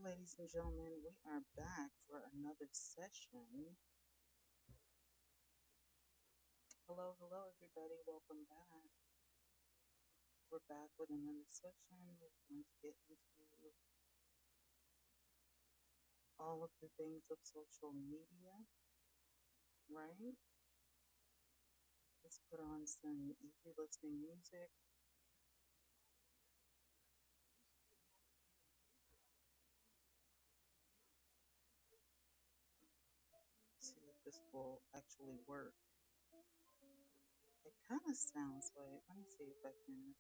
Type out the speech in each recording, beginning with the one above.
ladies and gentlemen, we are back for another session. Hello, hello, everybody. Welcome back. We're back with another session. We're going to get into all of the things of social media, right? Let's put on some easy listening music. See if this will actually work. It kind of sounds like, let me see if I can.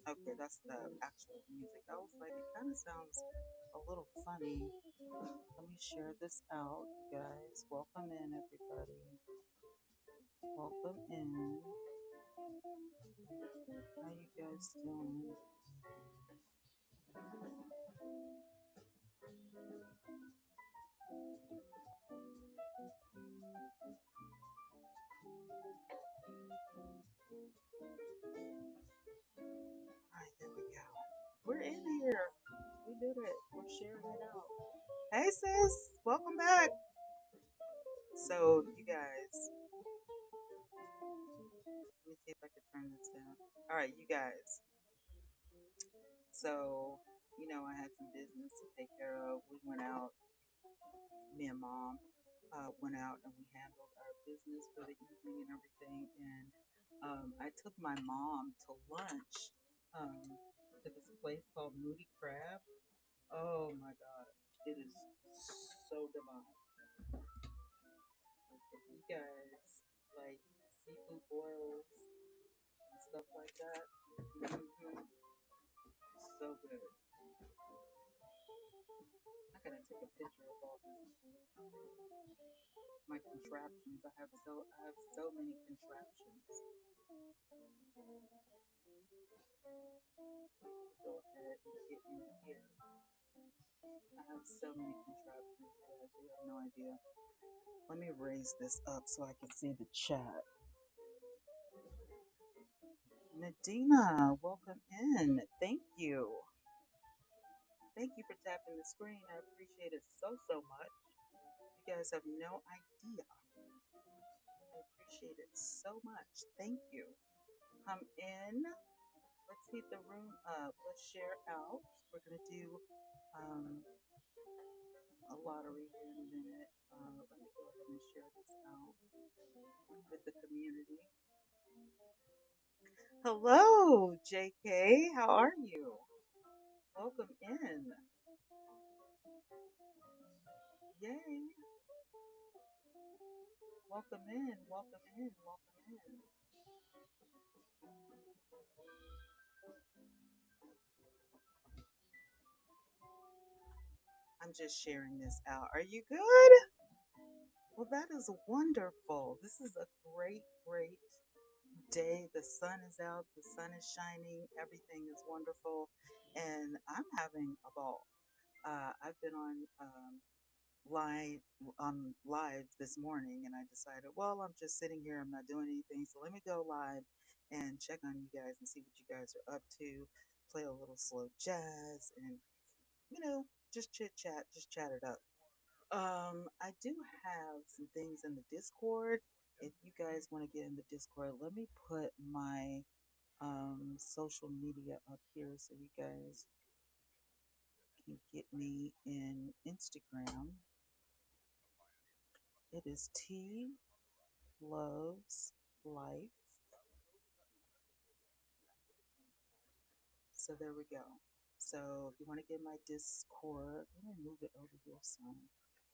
Okay, that's the actual music. I was like, it kind of sounds a little funny. Let me share this out, you guys. Welcome in, everybody. Welcome in. How you guys doing? All right, there we go. We're in here. We did it. We're sharing it out. Hey, sis. Welcome back. So, you guys, let me see if I can turn this down. All right, you guys. So, I had some business to take care of. We went out, me and mom went out and we handled our business for the evening and everything. And I took my mom to lunch to this place called Moody Crab. Oh my God, it is so divine. Like, if you guys like seafood boils and stuff like that, so good. I gotta take a picture of all my contraptions. I have so many contraptions. Go ahead and get in here. I have so many contraptions, guys. You have no idea. Let me raise this up so I can see the chat. Nadina, welcome in. Thank you. Thank you for tapping the screen. I appreciate it so, so much. You guys have no idea. I appreciate it so much. Thank you. Come in. Let's heat the room up. Let's share out. We're going to do um, a lottery here in a minute. Let me go ahead and share this out with the community. Hello, JK. How are you? Welcome in. Yay. Welcome in. Welcome in. Welcome in. I'm just sharing this out. Are you good? Well, that is wonderful. This is a great, great day. The sun is out, the sun is shining, everything is wonderful, and I'm having a ball. I've been live on live this morning, and I decided, well, I'm just sitting here, I'm not doing anything, so let me go live and check on you guys and see what you guys are up to. Play a little slow jazz, and you know, just chit chat, just chat it up. I do have some things in the Discord. If you guys want to get in the Discord, let me put my social media up here so you guys can get me in Instagram. It is T Loves Life. So there we go. So if you want to get my Discord, let me move it over here some.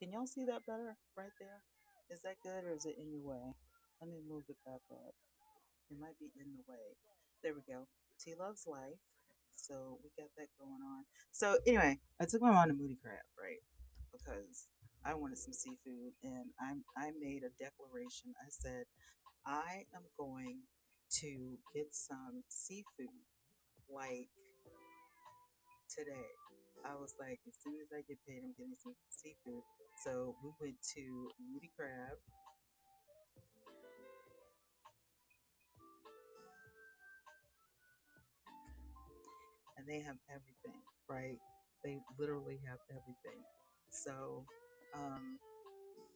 Can y'all see that better right there? Is that good or is it in your way? Let me move it back up. It might be in the way. There we go. T Loves Life. So we got that going on. So anyway, I took my mom to Moody Crab, right? Because I wanted some seafood and I made a declaration. I said, I am going to get some seafood like today. I was like, as soon as I get paid, I'm getting some seafood. So we went to Moody Crab and they have everything, right? They literally have everything. So um,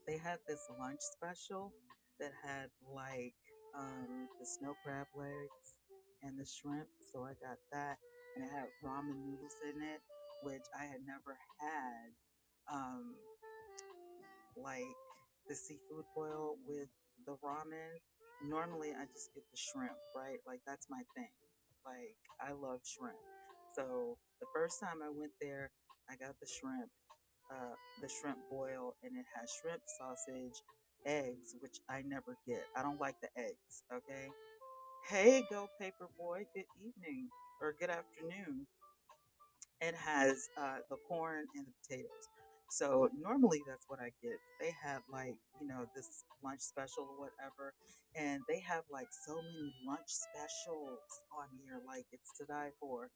they had this lunch special that had like the snow crab legs and the shrimp. So I got that, and it had ramen noodles in it, which I had never had. Um, like the seafood boil with the ramen. Normally, I just get the shrimp, right? Like that's my thing. Like I love shrimp. So the first time I went there, I got the shrimp boil, and it has shrimp, sausage, eggs, which I never get. I don't like the eggs. Okay. Hey, go paper boy. Good evening or good afternoon. It has the corn and the potatoes. So normally that's what I get. They have like, this lunch special or whatever. And they have like so many lunch specials on here. Like it's to die for.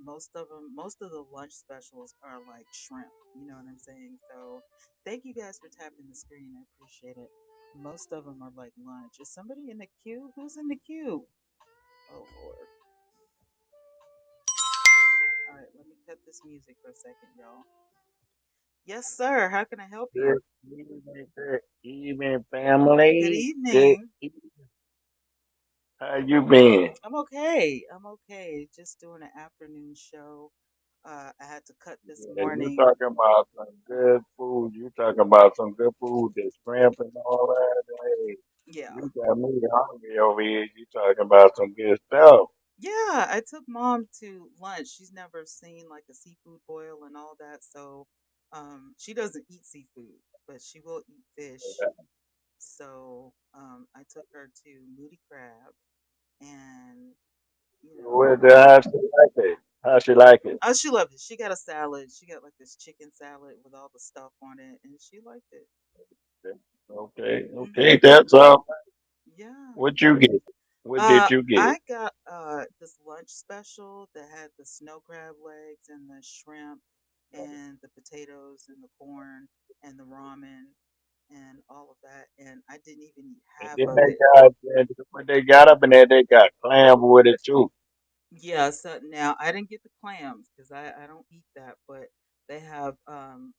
Most of the lunch specials are like shrimp. You know what I'm saying? So thank you guys for tapping the screen. I appreciate it. Most of them are like lunch. Is somebody in the queue? Who's in the queue? Oh, Lord. All right, let me cut this music for a second, y'all. Yes, sir. How can I help you? Good evening, Good family. evening. How you been? I'm okay. I'm okay. Just doing an afternoon show. I had to cut this Yeah, you morning. talking about some good food. You talking about some good food, the shrimp and all that. Hey, Yeah. you got me hungry over here. You talking about some good stuff. Yeah, I took mom to lunch. She's never seen like a seafood boil and all that. So she doesn't eat seafood, but she will eat fish. So I took her to Moody Crab and, you know, How she like it? How she like it? oh, she loved it. She got a salad. She got like this chicken salad with all the stuff on it, and she liked it. Okay, okay, Hmm. that's all. Yeah. What you get? What did you get? I got this lunch special that had the snow crab legs and the shrimp and the potatoes and the corn and the ramen and all of that, and I didn't even eat And half then of it. they got, when they got up in there, they got clam with it too. Yeah, so now I didn't get the clams because I don't eat that, but they have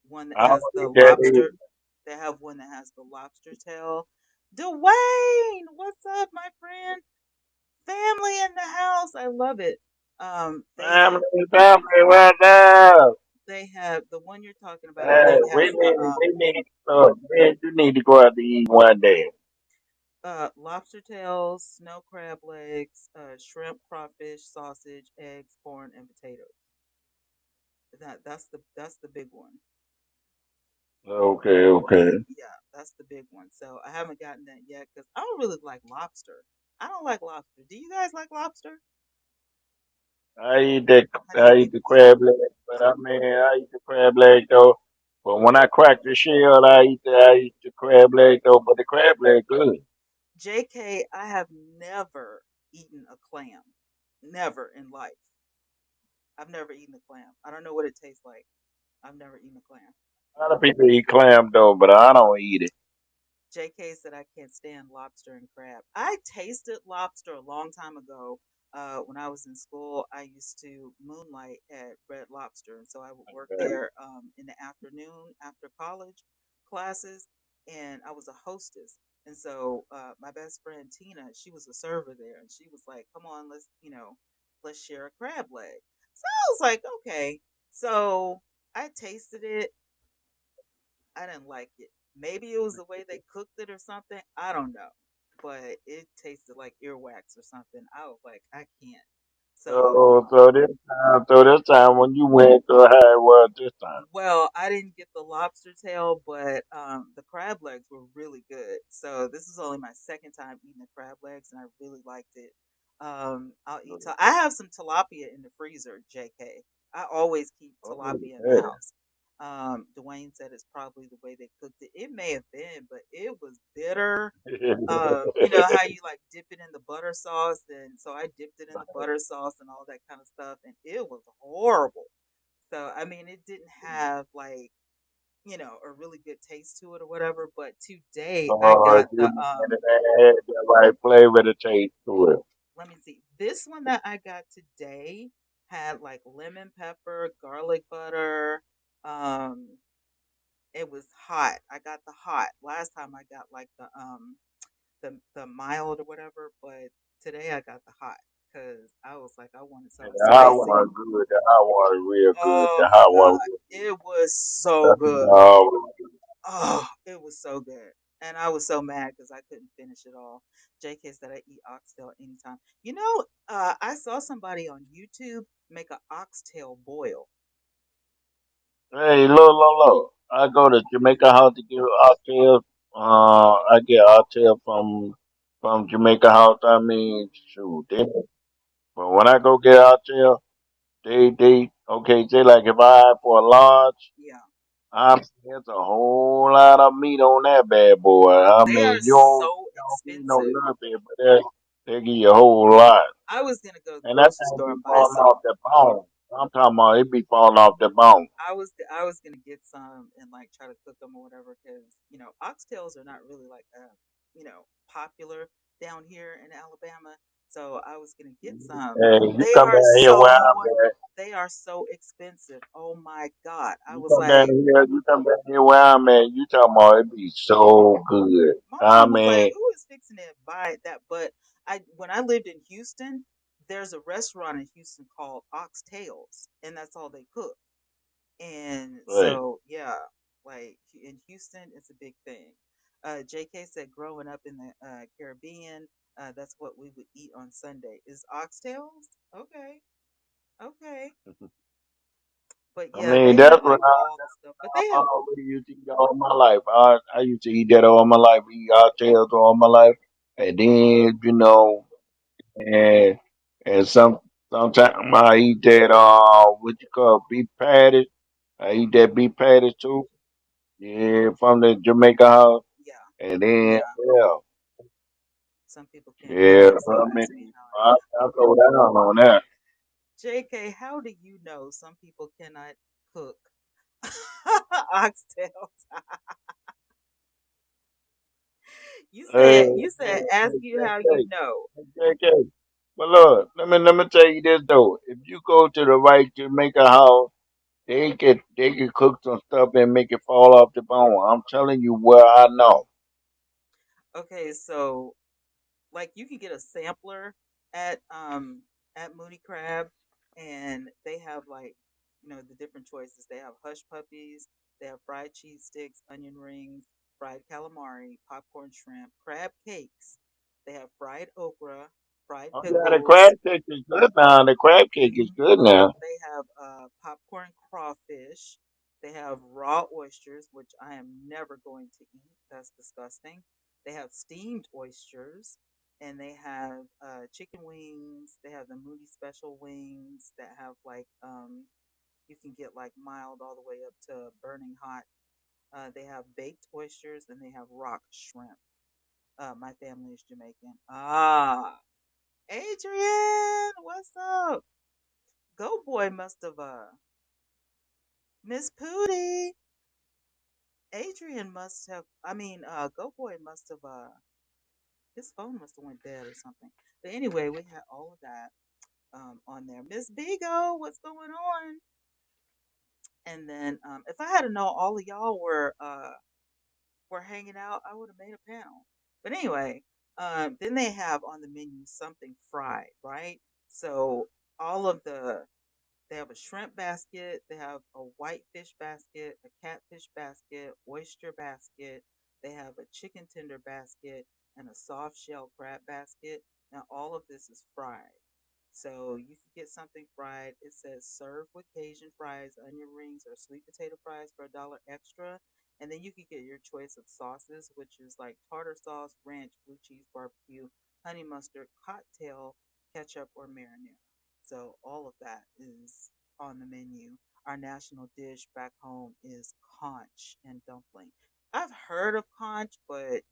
one that I don't has the eat that either. lobster. They have one that has the lobster tail. Dwayne, what's up, my friend? Family in the house. I love it. Family, family, what up? They have the one you're talking about. I Hey, think has the we need, man, you need to go out to eat one day. lobster tails, snow crab legs, shrimp, crawfish, sausage, eggs, corn, and potatoes. That's the big one. Okay, okay. Yeah, that's the big one. So I haven't gotten that yet because I don't really like lobster. I don't like lobster. Do you guys like lobster? I eat that, How do you I eat think the it tastes? crab leg, but I mean, I eat the crab leg though. But when I crack the shell, I eat the crab leg though. But the crab leg good. JK, I have never eaten a clam. Never in life. I've never eaten a clam. I don't know what it tastes like. I've never eaten a clam. A lot of people eat clam though, but I don't eat it. JK said I can't stand lobster and crab. I tasted lobster a long time ago. When I was in school, I used to moonlight at Red Lobster, and so I would work Okay. there in the afternoon after college classes, and I was a hostess. And so my best friend Tina, she was a server there, and she was like, "Come on, let's share a crab leg." So I was like, "Okay." So I tasted it. I didn't like it. Maybe it was the way they cooked it or something. I don't know. But it tasted like earwax or something. I was like, I can't. So, So this time when you went, so how it was this time? well, I didn't get the lobster tail, but the crab legs were really good. So this is only my second time eating the crab legs, and I really liked it. I'll eat. I have some tilapia in the freezer, JK. I always keep Oh, tilapia in the yeah. house. Dwayne said it's probably the way they cooked it. It may have been, but it was bitter. You know how you like dip it in the butter sauce, and so I dipped it in the butter sauce and all that kind of stuff, and it was horrible. So I mean, it didn't have like, a really good taste to it or whatever. But today I got You the and it had the right flavor to taste to it. let me see. This one that I got today. Had like lemon pepper, garlic butter. Um, it was hot. I got the hot. Last time I got like the mild or whatever, but today I got the hot because I was like I wanted And something the hot spicy. water good. The hot water real good. Oh The my hot water god, real good. it was so That's good. always good. Oh, it was so good. And I was so mad because I couldn't finish it all. JK said I eat oxtail anytime. I saw somebody on YouTube make an oxtail boil. Hey, look. I go to Jamaica House to get oxtail. I get oxtail from Jamaica House. I mean, Hmm. shoot. But when I go get oxtail, they okay. Say like if I ask for a large, Yeah, there's a whole lot of meat on that bad boy. I they are mean, so you don't need no expensive. little bit, but they give you a whole lot. I was gonna go to the And that grocery thing store be and buy falling some. off the bone. I'm talking about it be falling off the bone. I was gonna get some and like try to cook them or whatever because oxtails are not really like popular down here in Alabama. So I was gonna get some, Hey, but you come down here where I'm at. they are so expensive. Oh my God! I You was come down like, here. You come down here where I'm at. You talking about it be so good. my I mom was like, mean, "Who is fixing to buy that?" But when I lived in Houston, there's a restaurant in Houston called Oxtails, and that's all they cook. And right. so, yeah, like in Houston, it's a big thing. JK said, growing up in the Caribbean, that's what we would eat on Sunday. Is oxtails? Okay, okay. But I yeah, mean, they that's have what like all the stuff. But they I have, always used to eat all my life. I used to eat that all my life. Eat oxtails all my life, and then and and sometimes I eat that what you call beef patties. I eat that beef patties too. Yeah, from the Jamaica house. yeah, And then yeah. yeah, Some people can't cook, yeah. so I ask me mean, how I I, know. I go down on that. JK, how do you know some people cannot cook oxtails? Hey, You said ask you how you JK, know. JK. But look, let me tell you this though. If you go to the right Jamaica house, they can cook some stuff and make it fall off the bone. I'm telling you where I know. Okay, so like you can get a sampler at Mooney Crab, and they have like the different choices. They have hush puppies, they have fried cheese sticks, onion rings, fried calamari, popcorn shrimp, crab cakes. They have fried okra, fried Oh yeah, the crab pickles. cake is good now. The crab cake is Hmm. good now. They have popcorn crawfish. They have raw oysters, which I am never going to eat. That's disgusting. They have steamed oysters, and they have chicken wings. They have the Moody Special wings that have like you can get like mild all the way up to burning hot. They have baked oysters, and they have rock shrimp. My family is Jamaican. Ah, Adrian, what's up? Go boy must have Miss Pooty. Adrian must have Go boy must have his phone must have went dead or something. But anyway, we had all of that on there. Miss Bigo, what's going on? And then if I had to know all of y'all were hanging out, I would have made a panel. But anyway, then they have on the menu something fried, right? So all of they have a shrimp basket, they have a whitefish basket, a catfish basket, oyster basket, they have a chicken tender basket, and a soft shell crab basket. Now, all of this is fried. So you can get something fried. It says serve with Cajun fries, onion rings, or sweet potato fries for $1 extra. And then you can get your choice of sauces, which is like tartar sauce, ranch, blue cheese, barbecue, honey mustard, cocktail, ketchup, or marinara. So all of that is on the menu. Our national dish back home is conch and dumpling. I've heard of conch, but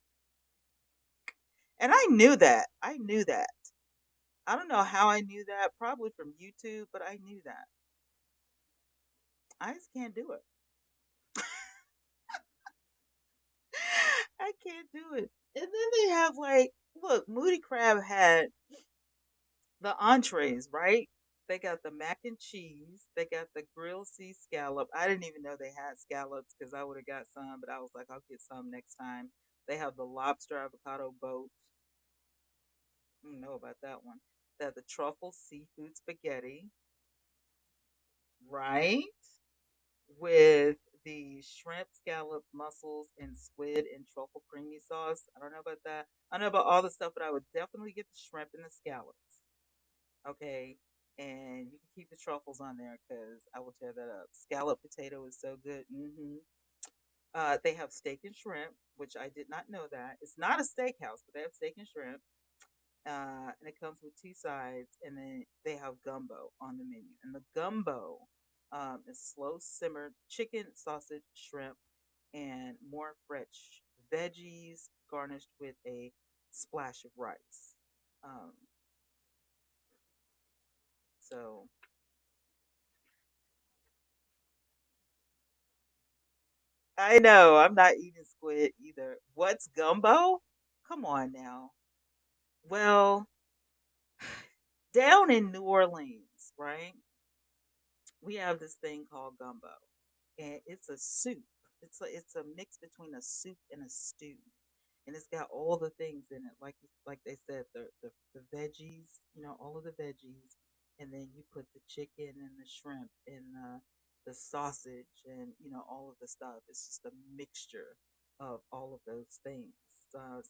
and I knew that. I knew that. I don't know how I knew that. Probably from YouTube, but I knew that. I just can't do it. I can't do it. And then they have like, look, Moody Crab had the entrees, right? They got the mac and cheese. They got the grilled sea scallop. I didn't even know they had scallops because I would have got some, but I was like, I'll get some next time. They have the lobster avocado boat. I don't know about that one. They have the truffle seafood spaghetti, right? With the shrimp, scallops, mussels, and squid and truffle creamy sauce. I don't know about that. I know about all the stuff, but I would definitely get the shrimp and the scallops. Okay. And you can keep the truffles on there because I will tear that up. Scallop potato is so good. They have steak and shrimp, which I did not know that. It's not a steakhouse, but they have steak and shrimp. And it comes with two sides, and then they have gumbo on the menu. And the gumbo is slow simmered chicken, sausage, shrimp, and more fresh veggies garnished with a splash of rice. Um, so I know I'm not eating squid either. What's gumbo? Come on now. Well, down in New Orleans, right? We have this thing called gumbo, and it's a soup. It's a mix between a soup and a stew, and it's got all the things in it, like they said, the veggies, all of the veggies, and then you put the chicken and the shrimp and the sausage and all of the stuff. It's just a mixture of all of those things.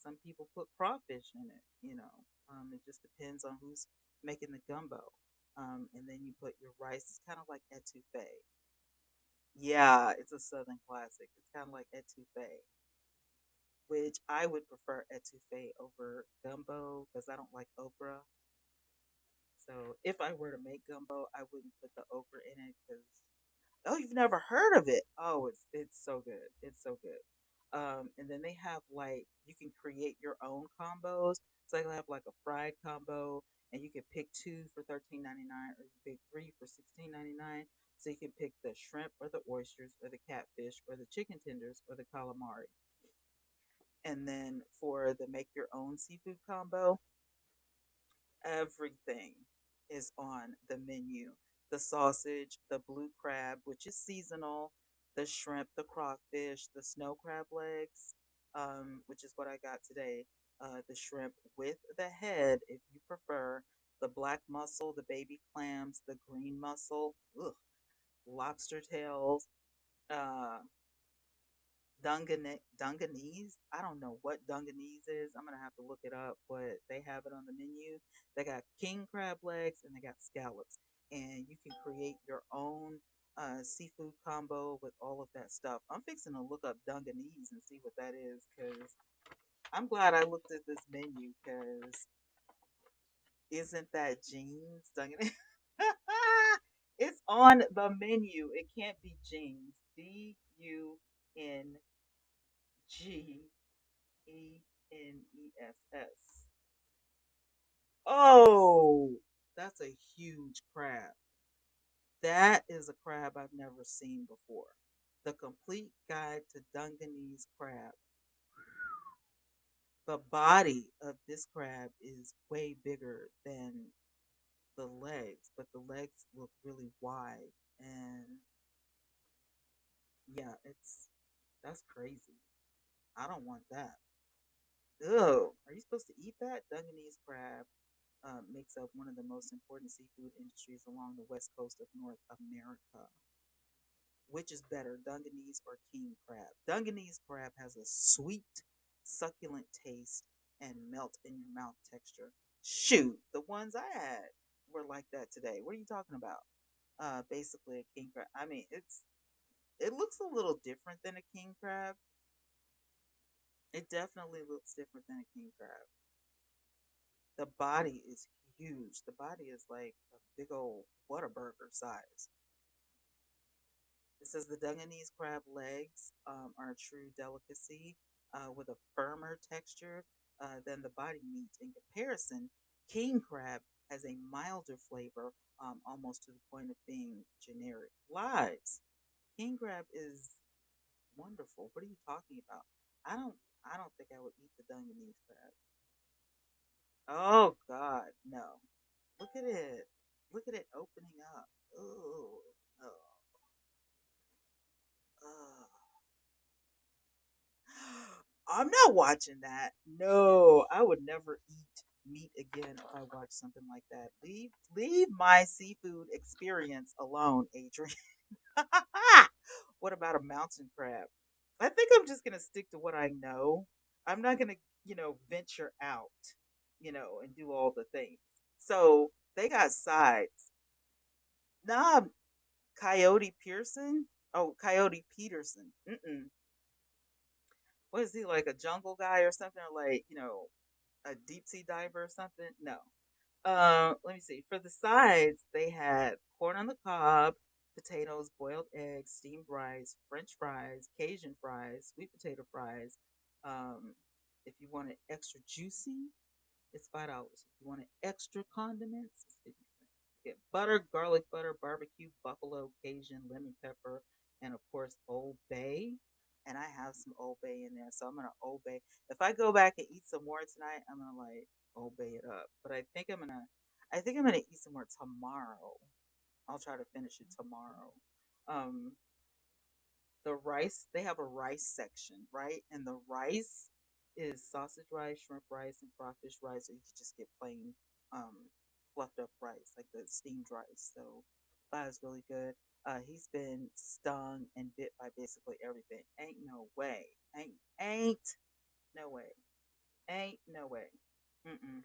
Some people put crawfish in it. It just depends on who's making the gumbo. And then you put your rice. It's kind of like etouffee. Yeah, it's a Southern classic. It's kind of like etouffee, which I would prefer etouffee over gumbo because I don't like okra. So if I were to make gumbo, I wouldn't put the okra in it because you've never heard of it? Oh, it's so good. It's so good. And then they have like you can create your own combos. So they have like a fried combo, and you can pick two for 13.99, or you pick three for 16.99. So you can pick the shrimp or the oysters or the catfish or the chicken tenders or the calamari. And then for the make your own seafood combo, everything is on the menu. The sausage, the blue crab, which is seasonal, the shrimp, the crawfish, the snow crab legs, which is what I got today. The shrimp with the head, if you prefer, the black mussel, the baby clams, the green mussel, ugh, lobster tails, uh, Dunganese. I don't know what Dunganese is. I'm gonna have to look it up, but they have it on the menu. They got king crab legs and they got scallops, and you can create your own seafood combo with all of that stuff. I'm fixing to look up Dunganese and see what that is because I'm glad I looked at this menu because isn't that jeans Dunganese? It's on the menu. It can't be jeans. Dungeness. Oh, that's a huge crab. That is a crab I've never seen before. The Complete Guide to Dungeness Crab. The body of this crab is way bigger than the legs, but the legs look really wide. And yeah, that's crazy. I don't want that. Ew. Are you supposed to eat that? Dungeness crab makes up one of the most important seafood industries along the west coast of North America. Which is better, Dungeness or king crab? Dungeness crab has a sweet, succulent taste and melt in your mouth texture. Shoot, the ones I had were like that today. What are you talking about? Basically a king crab. I mean, it looks a little different than a king crab. It definitely looks different than a king crab. The body is huge. The body is like a big old Whataburger size. It says the Dungeness crab legs are a true delicacy with a firmer texture than the body meat. In comparison, king crab has a milder flavor, almost to the point of being generic. Lies. King crab is wonderful. What are you talking about? I don't. I don't think I would eat the Dungeness crab. Oh God, no. Look at it. Look at it opening up. Ooh. Oh. Oh. I'm not watching that. No, I would never eat meat again if I watch something like that. Leave my seafood experience alone, Adrian. What about a mountain crab? I think I'm just gonna stick to what I know. I'm not gonna, venture out, and do all the things. So they got sides. Nah, Coyote Pearson. Oh, Coyote Peterson. Mm-mm. What is he, like a jungle guy or something? Or like, a deep sea diver or something? No. Let me see. For the sides, they had corn on the cob, potatoes, boiled eggs, steamed rice, French fries, Cajun fries, sweet potato fries. Um, if you want it extra juicy, it's $5. If you want it extra condiments, it's 50 cents. Get butter, garlic butter, barbecue, buffalo, Cajun, lemon pepper, and of course Old Bay. And I have some Old Bay in there, so I'm gonna Old Bay. If I go back and eat some more tonight, I'm gonna like Old Bay it up. But I think I'm gonna eat some more tomorrow. I'll try to finish it tomorrow. Um, the rice, they have a rice section, right? And the rice is sausage rice, shrimp rice, and crawfish rice, or you can just get plain fluffed up rice, like the steamed rice. So that is really good. He's been stung and bit by basically everything. Ain't no way. Ain't no way. Ain't no way. Mm-mm.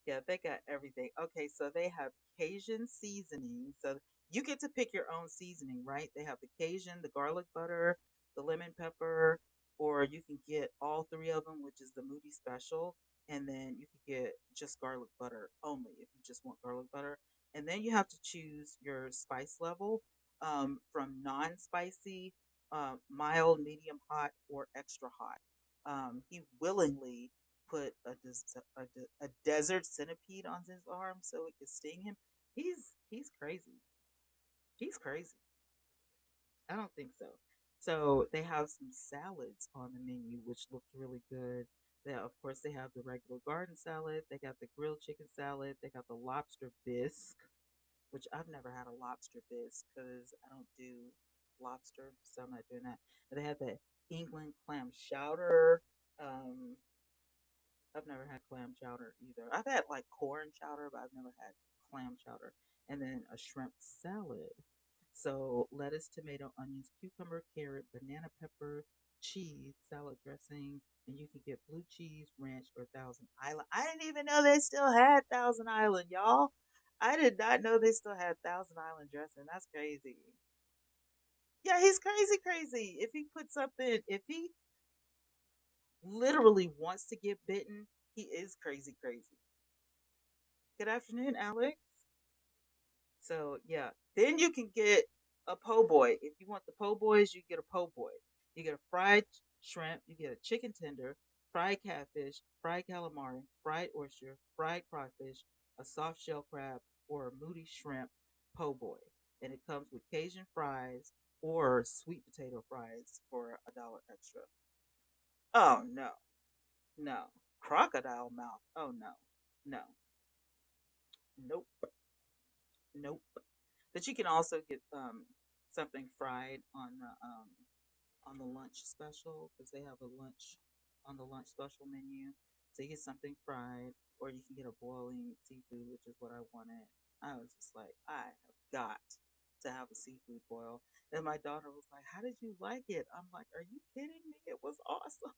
Yeah, they got everything. Okay, so they have Cajun seasoning. So you get to pick your own seasoning, right? They have the Cajun, the garlic butter, the lemon pepper, or you can get all three of them, which is the Moody Special. And then you can get just garlic butter only if you just want garlic butter. And then you have to choose your spice level from non spicy, mild, medium hot, or extra hot. He willingly put a desert centipede on his arm so it could sting him. He's crazy. He's crazy. I don't think so. So they have some salads on the menu, which looked really good. They, of course, they have the regular garden salad. They got the grilled chicken salad. They got the lobster bisque, which I've never had a lobster bisque because I don't do lobster, so I'm not doing that. And they have the England clam chowder. Um, I've never had clam chowder either. I've had like corn chowder, but I've never had clam chowder. And then a shrimp salad. So lettuce, tomato, onions, cucumber, carrot, banana pepper, cheese, salad dressing, and you can get blue cheese, ranch, or Thousand Island. I didn't even know they still had Thousand Island, y'all. I did not know they still had Thousand Island dressing. That's crazy. Yeah, he's crazy, crazy. If he puts something, if he literally wants to get bitten, he is crazy, crazy. Good afternoon, Alex. So yeah, then you can get a po' boy. If you want the po' boys, you get a po' boy. You get a fried shrimp, you get a chicken tender, fried catfish, fried calamari, fried oyster, fried crawfish, a soft shell crab, or a moody shrimp po' boy. And it comes with Cajun fries or sweet potato fries for $1 extra. Oh no, no. Crocodile mouth. Oh no. No. Nope. Nope. But you can also get something fried on the lunch special because they have a lunch on the lunch special menu. So you get something fried, or you can get a boiling seafood, which is what I wanted. I was just like, I have got to have a seafood boil. And my daughter was like, "How did you like it?" I'm like, "Are you kidding me? It was awesome."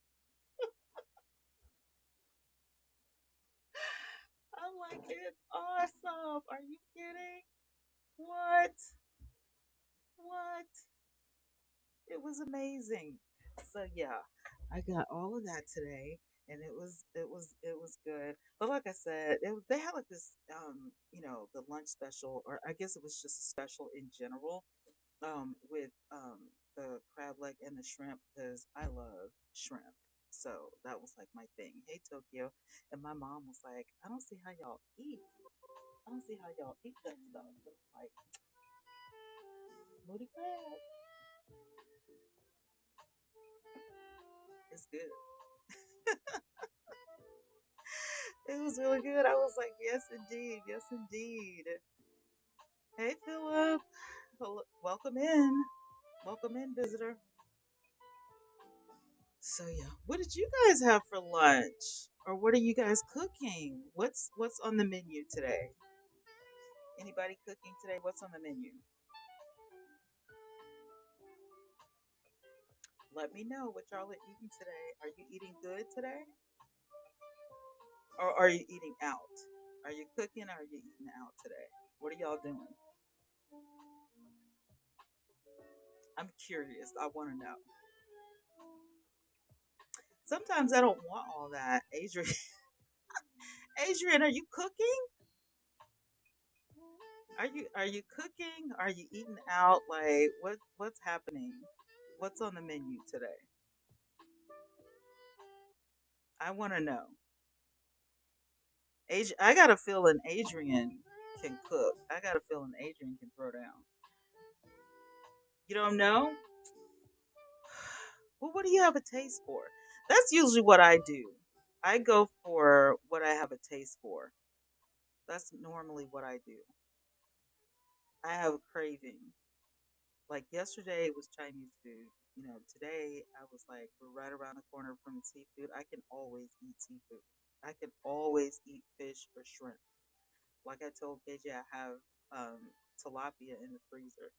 I'm like, "It's awesome. Are you kidding? What? What?" It was amazing. So yeah, I got all of that today, and it was good. But like I said, they had like this the lunch special, or I guess it was just a special in general with the crab leg and the shrimp because I love shrimp. So that was like my thing. Hey Tokyo, and my mom was like, I don't see how y'all eat. I don't see how y'all eat that stuff. It's like moody crab. It's good. It was really good. I was like, yes, indeed. Yes, indeed. Hey, Philip. Welcome in. Welcome in, visitor. So yeah, what did you guys have for lunch, or what are you guys cooking? What's on the menu today? Anybody cooking today? What's on the menu? Let me know what y'all are eating today. Are you eating good today, or are you eating out? Are you cooking, or are you eating out today? What are y'all doing? I'm curious. I want to know. Sometimes I don't want all that. Adrian, Adrian, are you cooking? Are you cooking? Are you eating out? Like what's happening? What's on the menu today? I want to know. I got a feeling Adrian can cook. I got a feeling Adrian can throw down. You don't know? Well, what do you have a taste for? That's usually what I do. I go for what I have a taste for. That's normally what I do. I have a craving. Like yesterday it was Chinese food. Today I was like, we're right around the corner from seafood. I can always eat seafood. I can always eat fish or shrimp. Like I told KJ, I have tilapia in the freezer,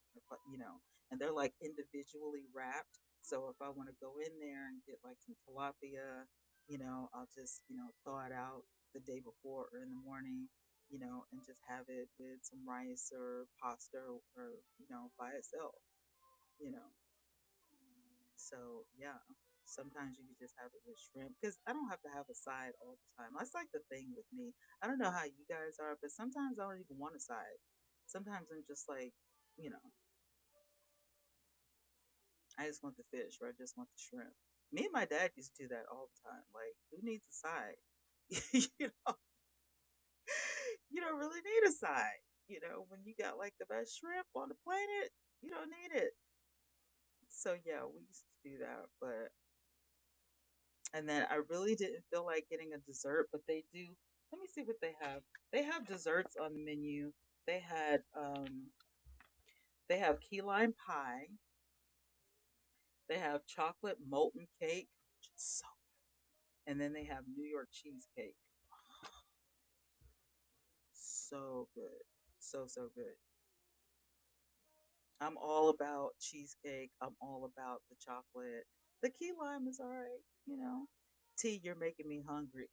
and they're like individually wrapped. So if I want to go in there and get like some tilapia, I'll just, thaw it out the day before or in the morning, and just have it with some rice or pasta or by itself, you know. So yeah, sometimes you can just have it with shrimp because I don't have to have a side all the time. That's like the thing with me. I don't know how you guys are, but sometimes I don't even want a side. Sometimes I'm just like, you know, I just want the fish or I just want the shrimp. Me and my dad used to do that all the time. Like, who needs a side? you know, you don't really need a side. When you got like the best shrimp on the planet, you don't need it. So yeah, we used to do that, but and then I really didn't feel like getting a dessert, but they do. Let me see what they have. They have desserts on the menu. They had they have key lime pie. They have chocolate molten cake, which is so, and then they have New York cheesecake. So good. So good. I'm all about cheesecake. I'm all about the chocolate. The key lime is all right, you know. T, you're making me hungry.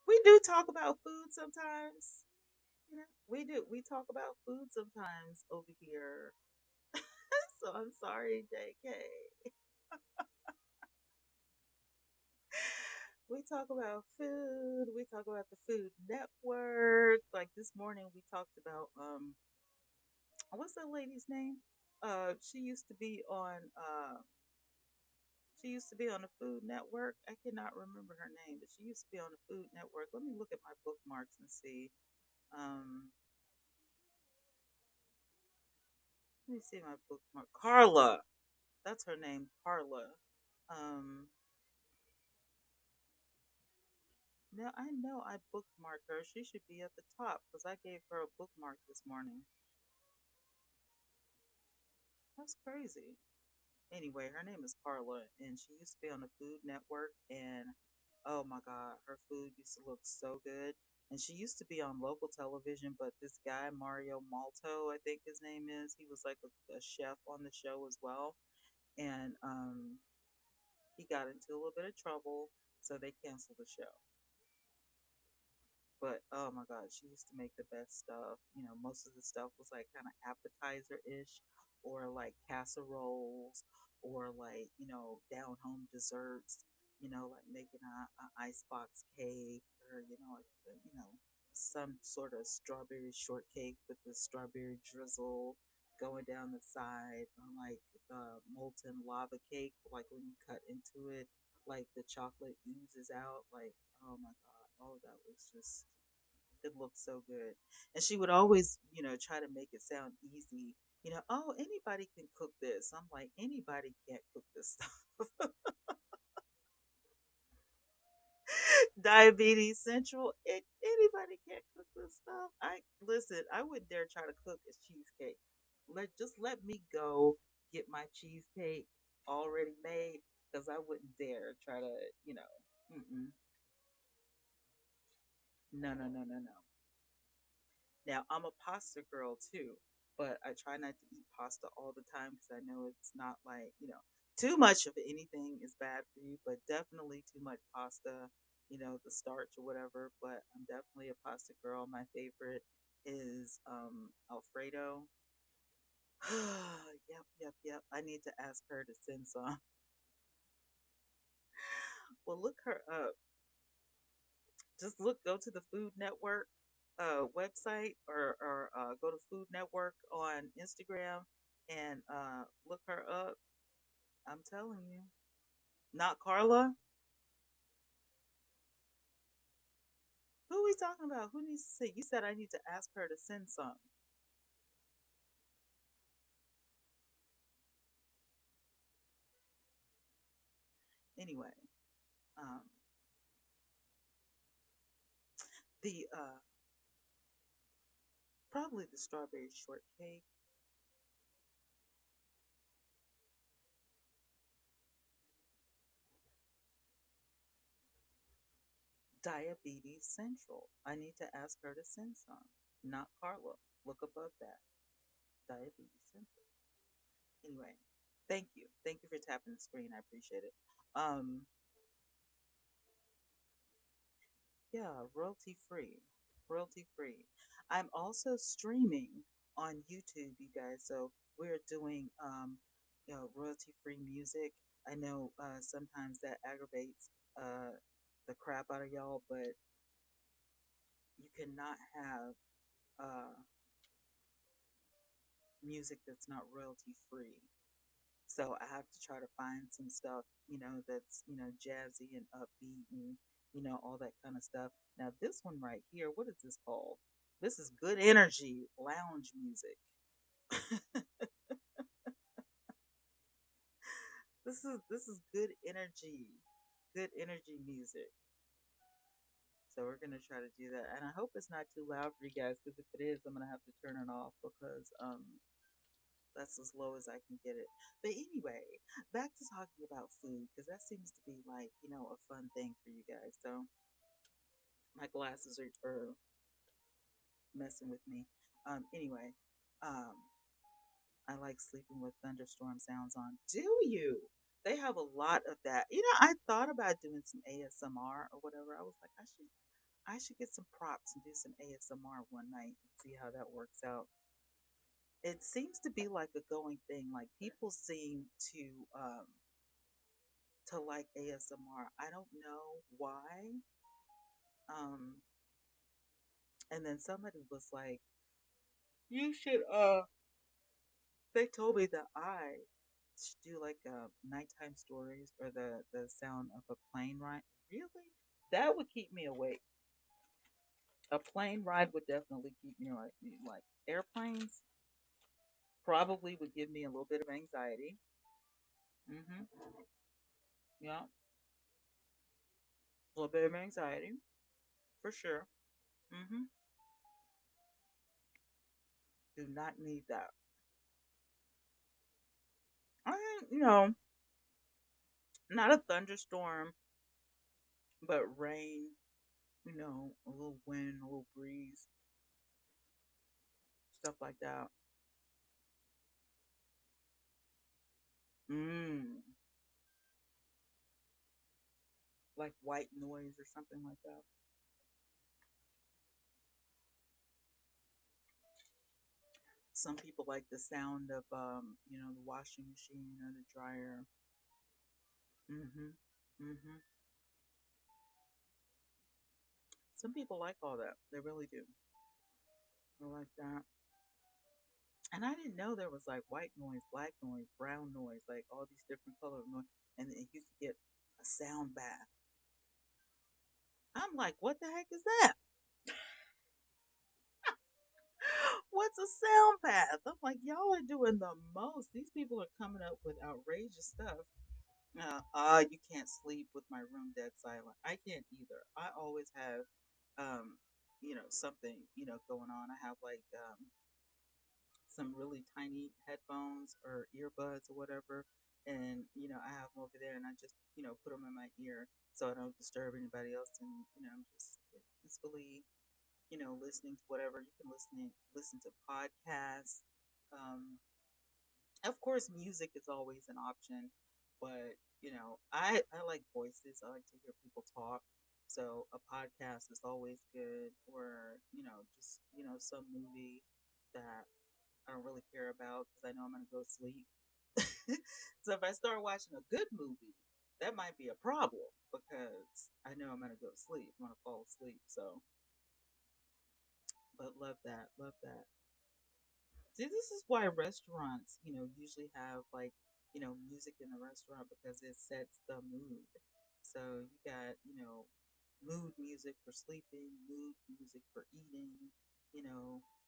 We do talk about food sometimes. We do. We talk about food sometimes over here. So I'm sorry, JK. We talk about food. We talk about the Food Network. Like this morning, we talked about what's that lady's name? She used to be on. She used to be on the Food Network. I cannot remember her name, but she used to be on the Food Network. Let me look at my bookmarks and see. Um, Let me see my bookmark. Carla. That's her name, Carla. Um, Now I know I bookmarked her. She should be at the top because I gave her a bookmark this morning. That's crazy. Anyway, her name is Carla, and she used to be on the Food Network. And oh my God, her food used to look so good. And she used to be on local television, but this guy Mario Malto, I think his name is, he was like a chef on the show as well. And he got into a little bit of trouble, so they canceled the show. But oh my god, she used to make the best stuff. Most of the stuff was like kind of appetizer ish, or like casseroles, or like down home desserts. Like making a icebox cake, or some sort of strawberry shortcake with the strawberry drizzle going down the side, or like the molten lava cake. Like when you cut into it, like the chocolate oozes out. Like oh my god, all of that was just, it looked so good. And she would always, try to make it sound easy. Oh, anybody can cook this. I'm like, anybody can't cook this stuff. Diabetes Central. Anybody can't cook this stuff. I listen. I wouldn't dare try to cook a cheesecake. Let me go get my cheesecake already made because I wouldn't dare try to. You know. Mm-mm. No, no, no, no, no. Now, I'm a pasta girl too, but I try not to eat pasta all the time because I know it's not like, too much of anything is bad for you, but definitely too much pasta, the starch or whatever. But I'm definitely a pasta girl. My favorite is Alfredo. Yep, yep, yep. I need to ask her to send some. Well, look her up. Go to the Food Network website, or go to Food Network on Instagram and look her up. I'm telling you. Not Carla. Who are we talking about? Who needs to see? You said I need to ask her to send some. Anyway, um, the probably the strawberry shortcake. Diabetes Central. I need to ask her to send some. Not Carla. Look above that. Diabetes Central. Anyway, thank you. Thank you for tapping the screen. I appreciate it. Um, yeah, royalty free. Royalty free. I'm also streaming on YouTube, you guys. So we're doing royalty free music. I know sometimes that aggravates the crap out of y'all, but you cannot have uh music that's not royalty free. So I have to try to find some stuff, that's, jazzy and upbeat and, all that kind of stuff. Now, this one right here, what is this called? This is good energy lounge music. This is good energy music. So we're gonna try to do that, and I hope it's not too loud for you guys. Because if it is, I'm gonna have to turn it off because that's as low as I can get it. But anyway, back to talking about food because that seems to be like a fun thing for you guys. So my glasses are messing with me. Anyway, um, I like sleeping with thunderstorm sounds on. Do you? They have a lot of that. I thought about doing some ASMR or whatever. I was like, I should get some props and do some ASMR one night and see how that works out. It seems to be like a going thing. Like people seem to like ASMR. I don't know why. Um, and then somebody was like, "You should." They told me that I should do like nighttime stories or the sound of a plane ride. Really, that would keep me awake. A plane ride would definitely keep me awake. Like airplanes, probably would give me a little bit of anxiety. Mm-hmm. Yeah, a little bit of anxiety for sure. Mm-hmm. Do not need that. I mean, not a thunderstorm, but rain. A little wind, a little breeze, stuff like that. Mm, like white noise or something like that. Some people like the sound of the washing machine or the dryer. Mhm. Mhm. Some people like all that. They really do. They like that. And I didn't know there was like white noise, black noise, brown noise, like all these different color of noise, and then you could get a sound bath. I'm like, what the heck is that? What's a sound bath? I'm like, y'all are doing the most. These people are coming up with outrageous stuff. You can't sleep with my room dead silent. I can't either. I always have, um, something, going on. I have like some really tiny headphones or earbuds or whatever, and I have them over there, and I just put them in my ear so I don't disturb anybody else, and I'm just peacefully, listening to whatever. You can listen to podcasts. Um, of course, music is always an option, but I like voices. I like to hear people talk. So a podcast is always good, or just some movie that I don't really care about because I know I'm gonna go to sleep. So if I start watching a good movie, that might be a problem because I know I'm gonna go to sleep. I'm gonna fall asleep. So, but love that, love that. See, this is why restaurants, usually have like, music in the restaurant because it sets the mood. So you got, mood music for sleeping, mood music for eating,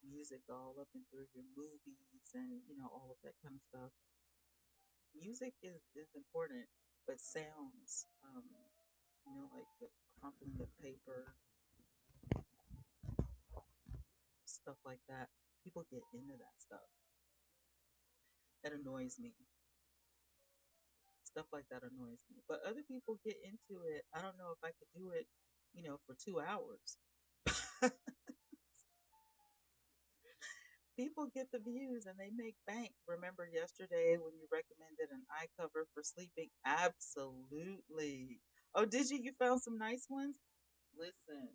music all up and through your movies and, all of that kind of stuff. Music is important, but sounds, like the crumpling of paper, stuff like that. People get into that stuff. That annoys me. Stuff like that annoys me. But other people get into it. I don't know if I could do it, for 2 hours. People get the views and they make bank. Remember yesterday when you recommended an eye cover for sleeping? Absolutely. Oh, did you? You found some nice ones? Listen,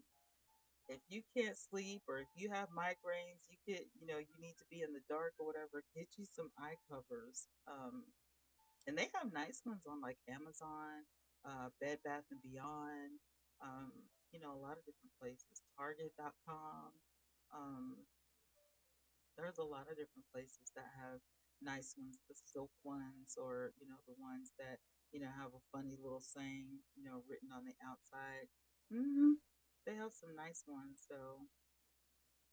if you can't sleep or if you have migraines, you need to be in the dark or whatever, get you some eye covers. And they have nice ones on like Amazon, Bed Bath and Beyond, um, a lot of different places, Target.com. Um, there's a lot of different places that have nice ones, the silk ones, or the ones that have a funny little saying, written on the outside. They have some nice ones. So,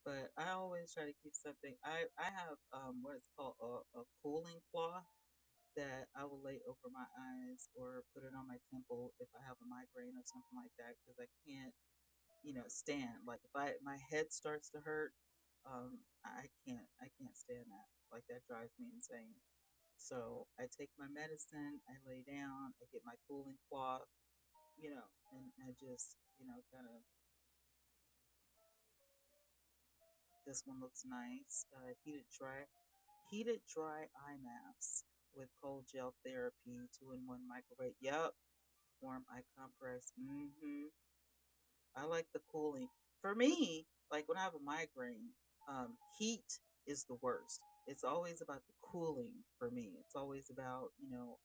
but I always try to keep something. I have what is called a cooling cloth that I will lay over my eyes or put it on my temple if I have a migraine or something like that because I can't, stand. Like if my head starts to hurt, I can't stand that. Like that drives me insane. So I take my medicine, I lay down, I get my cooling cloth, and I just, kind of, this one looks nice. Heated dry eye mask with cold gel therapy, 2-in-1 microwave. Yep, warm eye compress. I like the cooling. For me, like when I have a migraine, heat is the worst. It's always about the cooling for me. It's always about,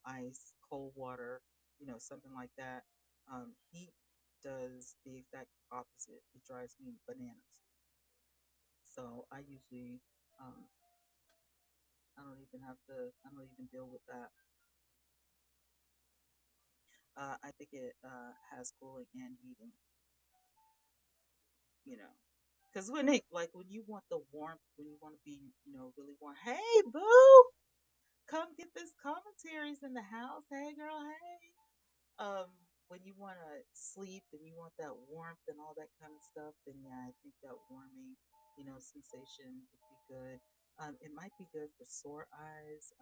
ice, cold water, something like that. Heat does the exact opposite. It drives me bananas. So I usually, um, I don't even deal with that. I think it has cooling and heating, you know. Because when you want the warmth, when you want to be, really warm, hey, boo, come get this commentaries in the house. Hey, girl, hey. um when you want to sleep and you want that warmth and all that kind of stuff, then yeah, I think that warming, sensation would be good. It might be good for sore eyes.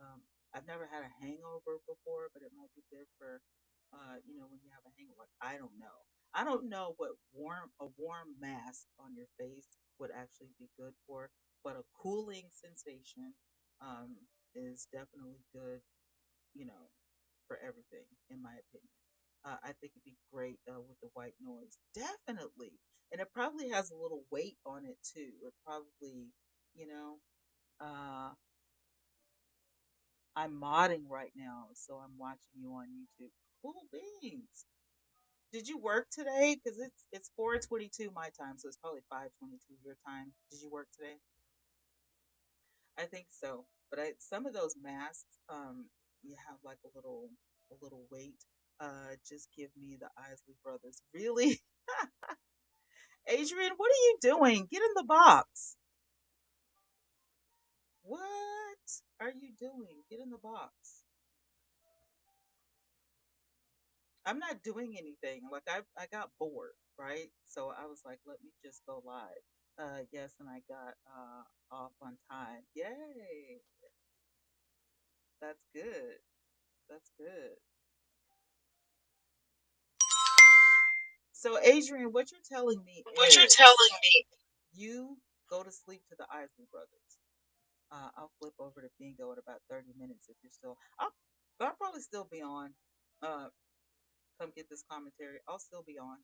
I've never had a hangover before, but it might be good for when you have a hangover. I don't know what warm mask on your face would actually be good for, but a cooling sensation um is definitely good, you know, for everything, in my opinion. I think it'd be great with the white noise, definitely, and it probably has a little weight on it too. It probably, you know, uh, I'm modding right now, so I'm watching you on YouTube. Cool beans. Did you work today? Because it's 4:22 my time, so it's probably 5:22 your time. Did you work today? I think so. But some of those masks, you have like a little weight. Just give me the Isley Brothers. Really, Adrian? What are you doing? Get in the box. What are you doing? Get in the box. I'm not doing anything. Like I got bored, right? So I was like, let me just go live. Yes, and I got off on time. Yay! That's good. That's good. So Adrian, what you're telling me What you're is telling me. you go to sleep to the Isley Brothers. I'll flip over to Bingo in about 30 minutes if you're still. I'll probably still be on. Uh, come get this commentary. I'll still be on.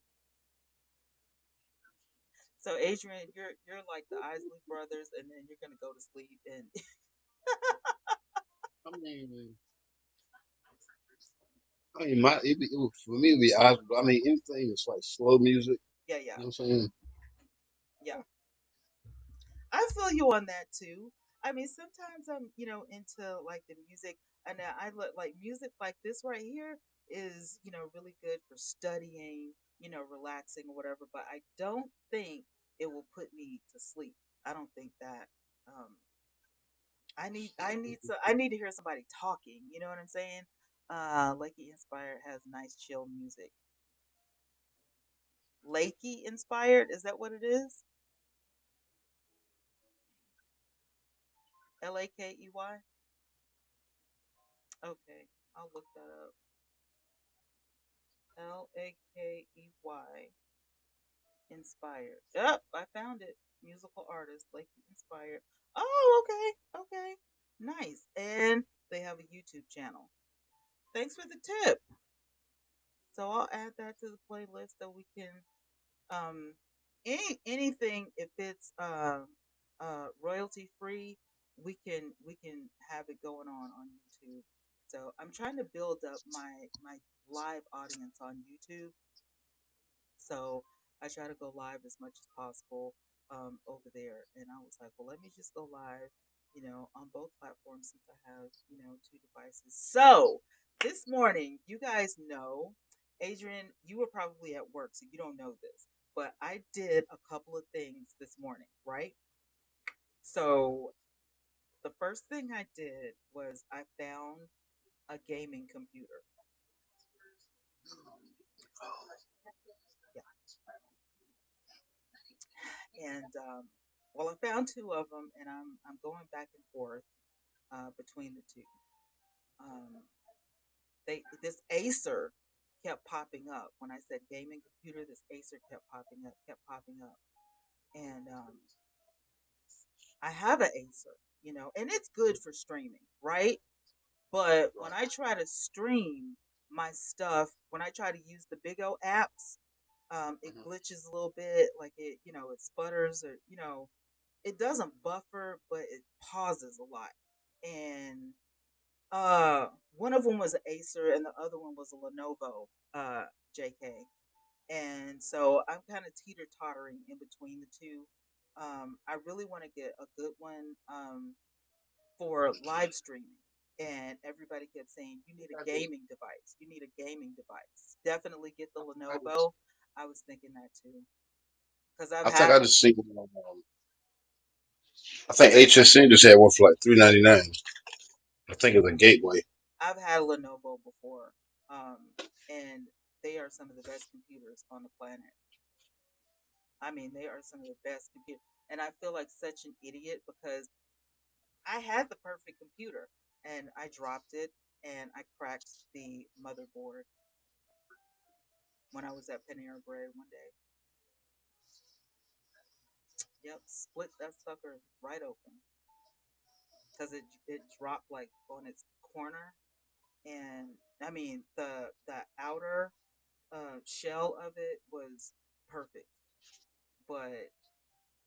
So Adrian, you're like the Isley Brothers, and then you're gonna go to sleep and I mean, for me, it'd be Oscar. I mean, anything that's like slow music. yeah, yeah, You know what I'm saying? yeah. I feel you on that too. I mean, sometimes I'm, into like the music, and I look like music like this right here is, really good for studying, relaxing or whatever. But I don't think it will put me to sleep. I don't think that. Um, I need to hear somebody talking. You know what I'm saying? Lakey Inspired has nice chill music. Lakey Inspired, is that what it is? Lakey. Okay, I'll look that up. Lakey Inspired. Yep, I found it. Musical artist, Lakey Inspired. Oh, okay, okay, nice. And they have a YouTube channel. Thanks for the tip. So I'll add that to the playlist so we can um anything if it's royalty free, we can have it going on YouTube. So I'm trying to build up my live audience on YouTube. So I try to go live as much as possible over there. And I was like, well, let me just go live, on both platforms since I have, two devices. So this morning, you guys know, Adrian, you were probably at work, so you don't know this, but I did a couple of things this morning, right? So the first thing I did was I found a gaming computer. Yeah. And well, I found two of them, and I'm going back and forth between the two. Um, they this Acer kept popping up when I said gaming computer. This Acer kept popping up, and I have an Acer, and it's good for streaming, right? But when Right. I try to stream my stuff, when I try to use the Big O apps, it Mhm. glitches a little bit, like it sputters, or it doesn't buffer, but it pauses a lot. And one of them was an Acer, and the other one was a Lenovo JK. And so I'm kind of teeter tottering in between the two. I really want to get a good one for live streaming. And everybody kept saying, you need a I just, gaming device. You need a gaming device. Definitely get the I just, Lenovo. I was thinking that too. Because I've I think had I just seen. I think HSN just had one for like 399. I think it's a gateway. I've had Lenovo before, and they are some of the best computers on the planet. I mean, they are some of the best computers, and I feel like such an idiot because I had the perfect computer, and I dropped it, and I cracked the motherboard when I was at Panera Bread one day. Yep, split that sucker right open because it dropped like on its corner, and I mean the outer shell of it was perfect, but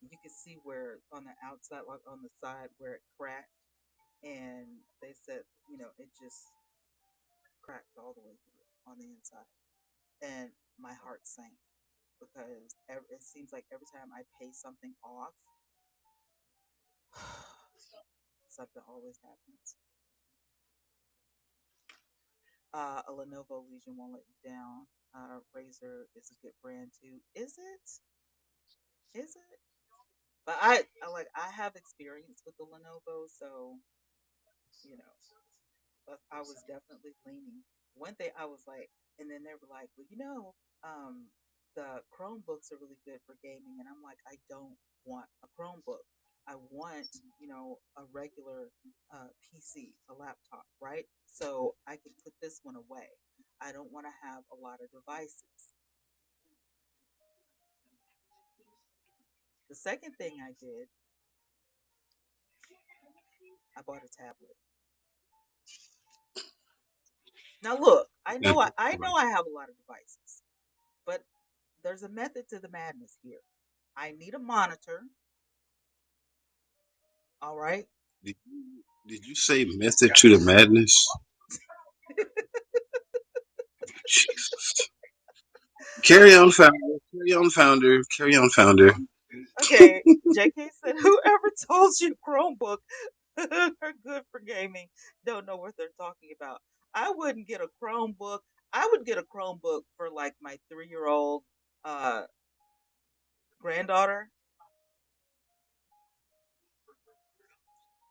you could see where on the outside, like on the side where it cracked, and they said, it just cracked all the way through on the inside, and my heart sank because it seems like every time I pay something off, something always happens. A Lenovo Legion won't let you down. Razer is a good brand too. Is it? Is it? But I have experience with the Lenovo, so you know. I was definitely leaning. One thing I was like, and then they were like, well, the Chromebooks are really good for gaming, and I'm like, I don't want a Chromebook. I want, a regular PC, a laptop, right? So I can put this one away. I don't want to have a lot of devices. The second thing I did, I bought a tablet. Now look, I know I have a lot of devices, but there's a method to the madness here. I need a monitor, all right? Did you say method to the madness? Jesus. Carry on, founder. Carry on, founder. Carry on, founder. Okay, JK said whoever told you Chromebook are good for gaming don't know what they're talking about. I wouldn't get a Chromebook. I would get a Chromebook for like my 3-year-old uh granddaughter,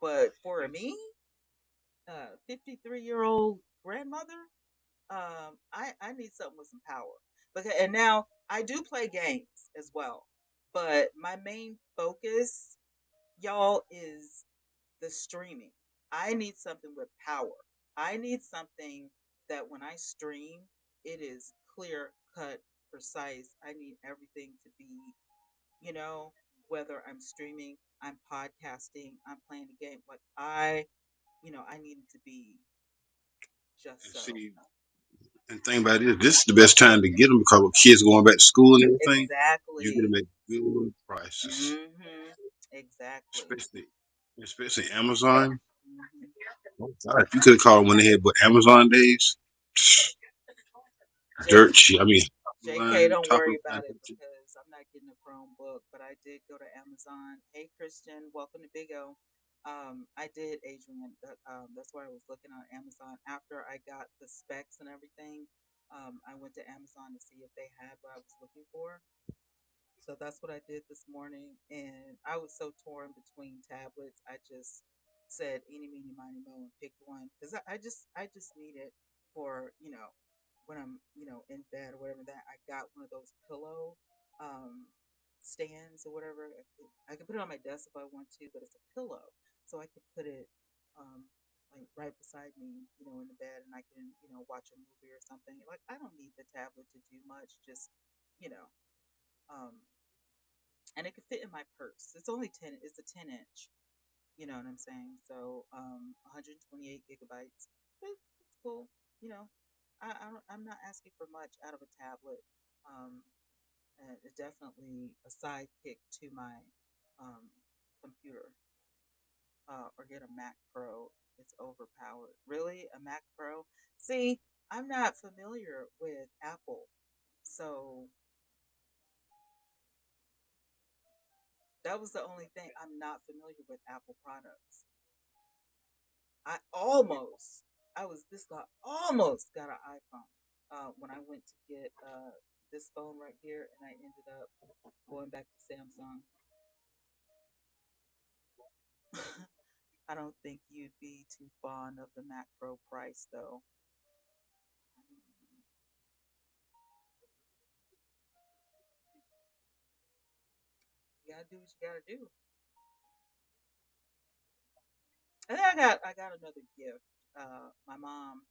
but for me, 53-year-old grandmother, I need something with some power. Because and now I do play games as well, but my main focus, y'all, is the streaming. I need something with power. I need something that when I stream, it is clear cut, precise. I need everything to be, you know, whether I'm streaming, I'm podcasting, I'm playing a game. Like I need it to be just And so. see, and thing about it, this is the best time to get them because with kids going back to school and everything, you get them Exactly. at good prices, Exactly. especially especially Amazon. hmm Oh, God, if you could have called when they had but Amazon days, J dirt cheap. I mean, JK, don't top worry of the about line. it because I'm not getting a Chromebook, but I did go to Amazon. Hey, Christian, welcome to Big O. I did, Adrian. That's why I was looking on Amazon after I got the specs and everything. I went to Amazon to see if they had what I was looking for. So that's what I did this morning, and I was so torn between tablets. I just said eeny, meeny, miny, mo, and picked one because I just need it for when I'm in bed or whatever. That I got one of those pillow um, stands or whatever. I can put it on my desk if I want to, but it's a pillow, so I can put it um, like right beside me, in the bed, and I can watch a movie or something. Like I don't need the tablet to do much. Just you know um, and it could fit in my purse. It's only 10. It's a 10 inch. You know what I'm saying? So 128 gigabytes. It's cool. You know, I'm not asking for much out of a tablet. Um, and it's definitely a sidekick to my um, computer. Or get a Mac Pro. It's overpowered. Really, a Mac Pro? See, I'm not familiar with Apple, so that was the only thing. I'm not familiar with Apple products. I almost, I was this guy almost got an iPhone when I went to get this phone right here, and I ended up going back to Samsung. I don't think you'd be too fond of the Mac Pro price, though. You gotta do what you gotta do. And then I got another gift. My mom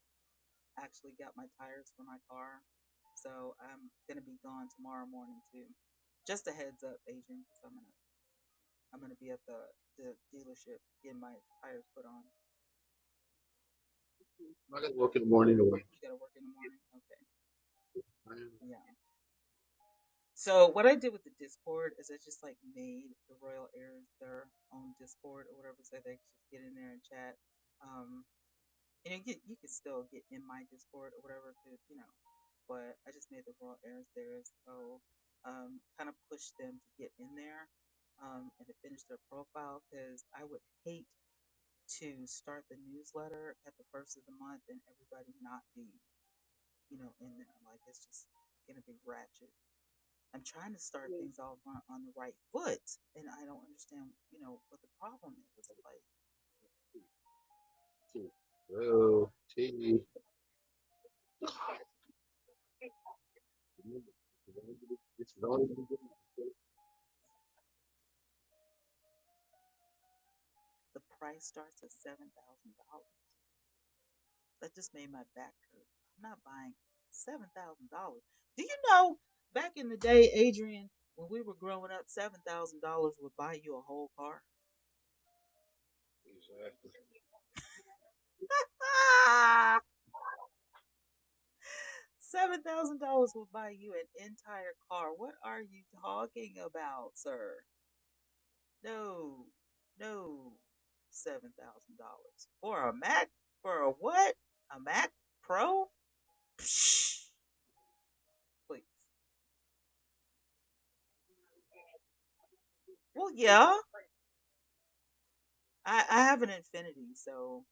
actually got my tires for my car, so I'm gonna be gone tomorrow morning too. Just a heads up, Adrian, because I'm gonna be at the dealership getting my tires put on. I got to work in the morning anyway. You gotta work in the morning. Okay. Yeah. So what I did with the Discord is I just like made the Royal Heirs their own Discord or whatever, so they just get in there and chat. Um, you can still get in my Discord or whatever, but I just made the Royal Heirs theirs, so kind of push them to get in there and to finish their profile because I would hate to start the newsletter at the first of the month and everybody not be, in there. Like it's just gonna be ratchet. I'm trying to start things off on the right foot, and I don't understand, what the problem is. Like, See, this is all you get. The price starts at $7,000. That just made my back hurt. I'm not buying $7,000. Do you know back in the day, Adrian, when we were growing up, $7,000 would buy you a whole car? Exactly. Ah! $7,000 will buy you an entire car. What are you talking about, sir? No, no, $7,000 for a Mac? For a what? A Mac Pro? Psh, please. Well, yeah, I have an Infinity, so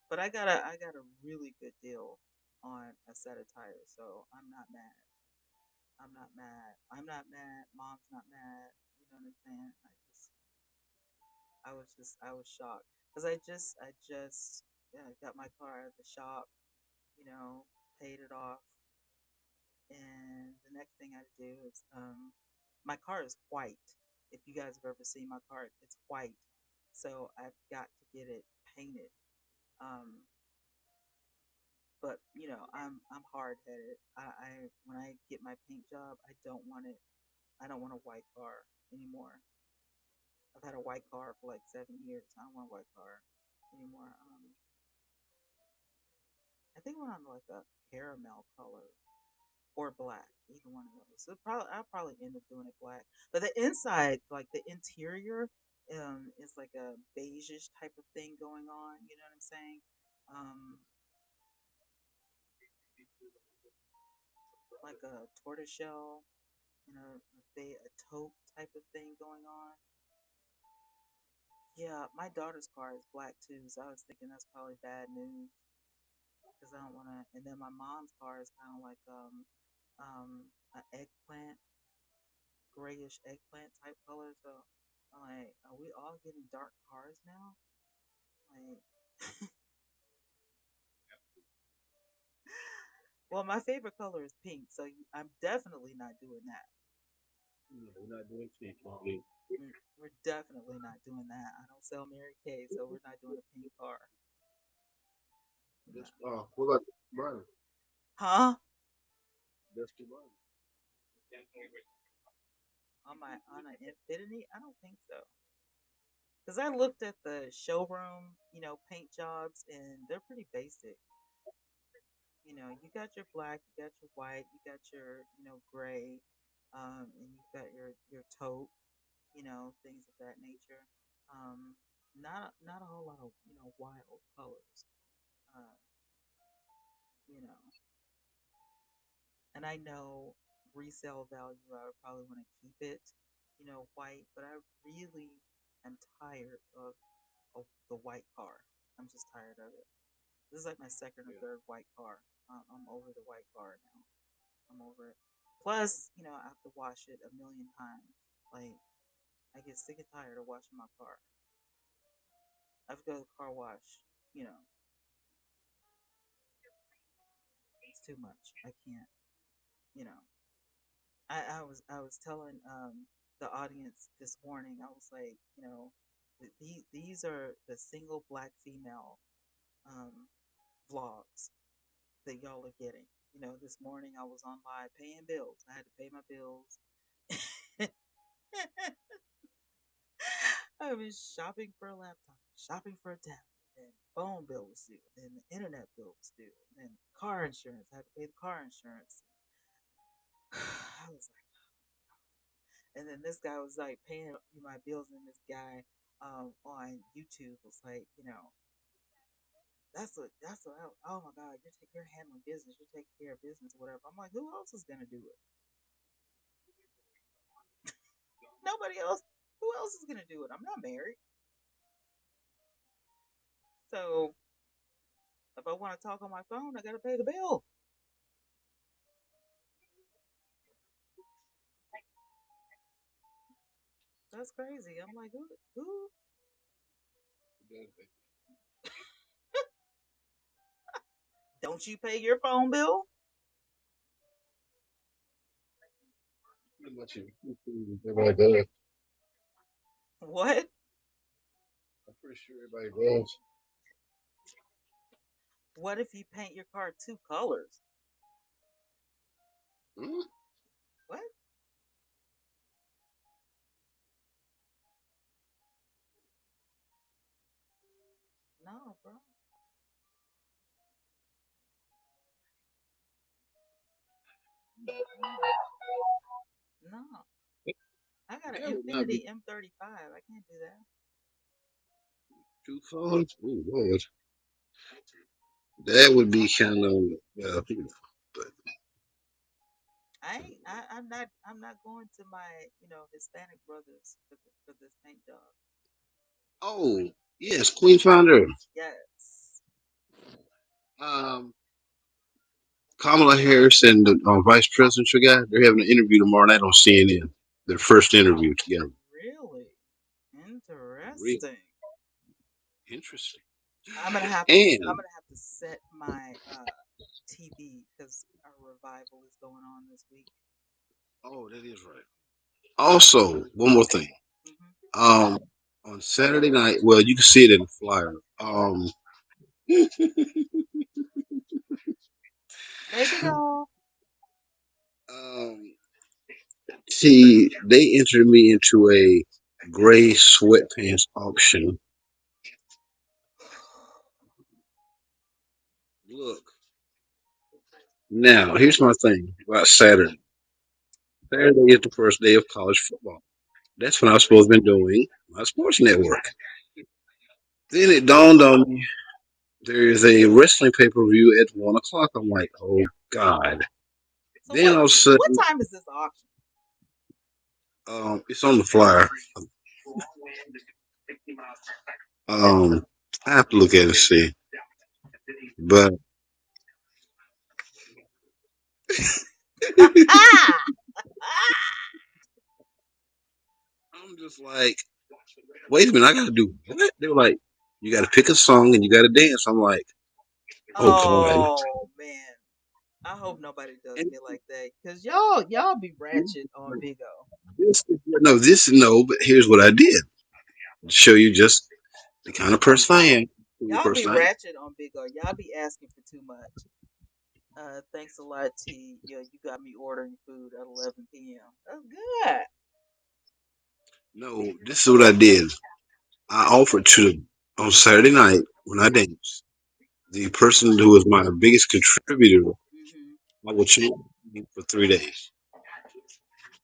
but I got a really good deal on a set of tires, so I'm not mad. I'm not mad. I'm not mad. Mom's not mad. You know what I'm saying? I was shocked because I just got my car at the shop, you know, paid it off, and the next thing I do is my car is white. If you guys have ever seen my car, it's white, so I've got to get it painted. Um, but I'm hard headed. I when I get my paint job, I don't want it. I don't want a white car anymore. I've had a white car for like 7 years. I don't want a white car anymore. I think I went on like a caramel color or black, either one of those. So probably I'll probably end up doing it black. But the inside, like the interior, is like a beigeish type of thing going on. You know what I'm saying? Um, like a tortoiseshell, a taupe type of thing going on. Yeah, my daughter's car is black too, so I was thinking that's probably bad news because I don't want to. And then my mom's car is kind of like an eggplant, grayish eggplant type color. So I'm like, are we all getting dark cars now? Like, well, my favorite color is pink, so I'm definitely not doing that. We're not doing cheap, Molly. We're definitely not doing that. I don't sell Mary Kay, so we're not doing a pink car. No. That's what about Brian? Huh? That's the Brian. On an Infinity? I don't think so. Because I looked at the showroom, paint jobs, and they're pretty basic. You got your black, you got your white, you got your, gray, and you got your taupe, things of that nature. Um, not a whole lot of, wild colors. Uh, you know, and I know resale value. I would probably want to keep it, white, but I really am tired of the white car. I'm just tired of it. This is like my second or Yeah. third white car. I'm over the white car now. I'm over it. Plus, I have to wash it a million times. Like, I get sick and tired of washing my car. I have to go to the car wash. You know, it's too much. I can't. You know, I was telling the audience this morning. I was like, these are the single black female um, vlogs that y'all are getting. This morning I was on live paying bills. I had to pay my bills. I was shopping for a laptop, shopping for a tablet, and phone bill was due, and the internet bill was due, and car insurance. I had to pay the car insurance. I was like, and then this guy was like paying my bills, and this guy on YouTube was like, that's what. Oh my God, you're handling business, you're taking care of business, or whatever. I'm like, who else is gonna do it? Nobody else. Who else is gonna do it? I'm not married, so if I want to talk on my phone, I gotta pay the bill. That's crazy. I'm like, who? Don't you pay your phone bill? Pretty much everybody does. What? I'm pretty sure everybody does. What if you paint your car two colors? Hmm? What? No, bro. Mm-mm. No. I got an That would not be Infinity M35. I can't do that. two colors. Oh Lord, that would be kind of but I'm not going to my, Hispanic brothers for this paint job. oh yes, Queen Founder. Yes. Um, Kamala Harris and the Vice Presidential guy. They're having an interview tomorrow night on CNN. Their first interview together. Really? Really Interesting. interesting. I'm gonna have to I'm And gonna have to set my TV because our revival is going on this week. oh, that is right. Also, one more thing. Hmm. Um, on Saturday night, well, you can see it in the flyer. Baby doll. um, see, they entered me into a gray sweatpants auction. Look, now here's my thing about Saturday. Saturday is the first day of college football. That's when I was supposed to be doing my sports network. Then it dawned on me there is a wrestling pay per view at 1 o'clock. I'm like, oh God. So Then all of a what sudden, time is this auction? it's on the flyer. Um, I have to look at it and see. But I'm just like, wait a minute, I gotta do what? They were like, you gotta pick a song and you gotta dance. I'm like, oh God. Oh man. I hope nobody does And me like that. Cause y'all be ratchet on Big O. no, but here's what I did. Show you just the kind of person I am. The Y'all be person I am. ratchet on Big O. Y'all be asking for too much. Thanks a lot, T. Yeah, you got me ordering food at 11 p.m. That's good. No, this is what I did. I offered to on Saturday night when I danced. The person who was my biggest contributor, Hmm. I will change for 3 days.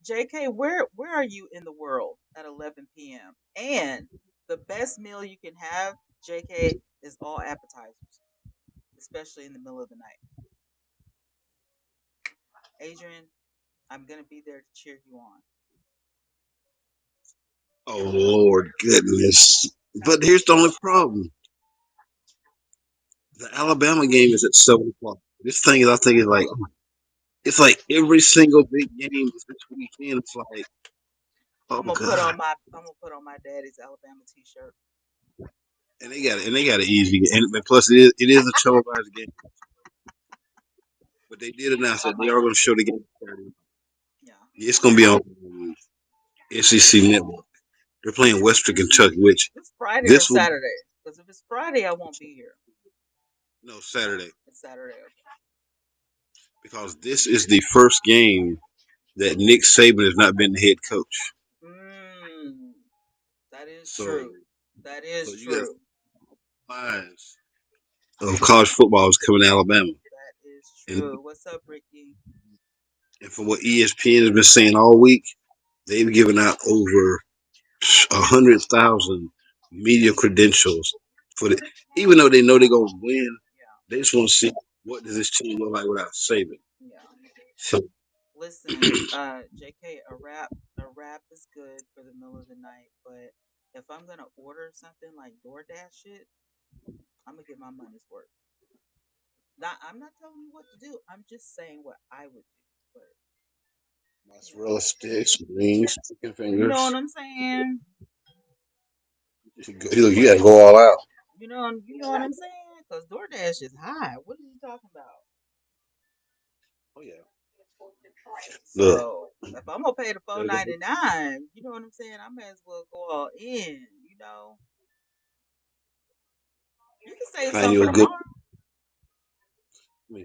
JK, where are you in the world at 11 p.m.? And the best meal you can have, JK, is all appetizers, especially in the middle of the night. Adrian, I'm gonna be there to cheer you on. Oh Lord, goodness! But here's the only problem: the Alabama game is at 7 o'clock. This thing is, I think, is like it's like every single big game is this weekend. It's like, oh God, I'm gonna put on my daddy's Alabama t-shirt. and they got it easy, and plus it is a televised game. But they did announce that they are going to show the game Saturday. Yeah. It's going to be on SEC Network. They're playing Western Kentucky, which It's Friday or this will Saturday? Because if it's Friday, I won't be here. no Saturday It's Saturday. Okay. because this is the first game that Nick Saban has not been the head coach. Mm, that is So true. That so is you got true. lines of college football is coming to Alabama, That is and true. What's up, Ricky? from what ESPN has been saying all week, they've given out over 100,000 media credentials for the. Even though they know they're going to win, Yeah. they just want to see what does this team look like without Saban. Yeah. So Listen, JK, a wrap is good for the middle of the night, but if I'm gonna order something like DoorDash shit, I'm gonna get my money's worth. Not, I'm not telling you what to do. I'm just saying what I would do. But you know, mozzarella sticks, wings, chicken you know what fingers. I'm saying. Look, you got to go all out. You know what I'm saying. Because DoorDash is high. What are you talking about? Oh yeah. Look, So if I'm gonna pay the four gotta go ninety nine, you know what I'm saying? I may as well go all in. You know, you can save find some you for a good. tomorrow.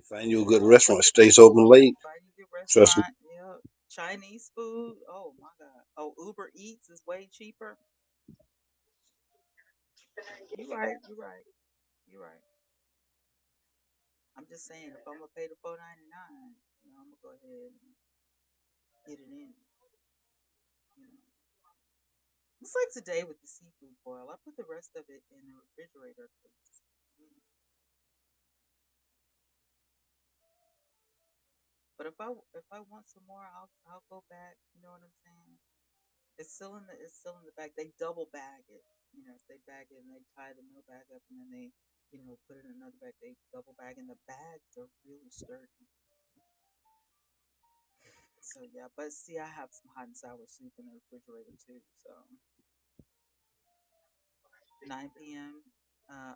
Find you a good restaurant. Stays open late. Find you a good Trust me. restaurant. Yeah, Chinese food. Oh my God. Oh, Uber Eats is way cheaper. You right. You right. You right. I'm just saying, if I'm gonna pay the 4.99, I'm gonna go ahead and get it in. You know, it's like today with the seafood boil. I put the rest of it in the refrigerator. 'Cause, you know, but if I want some more, I'll go back. You know what I'm saying? It's still in the bag. They double bag it. They bag it and they tie the middle bag up and then they put it in another bag. They double bag and the bags are really sturdy. So yeah, but see, I have some hot and sour soup in the refrigerator too. So 9 p.m.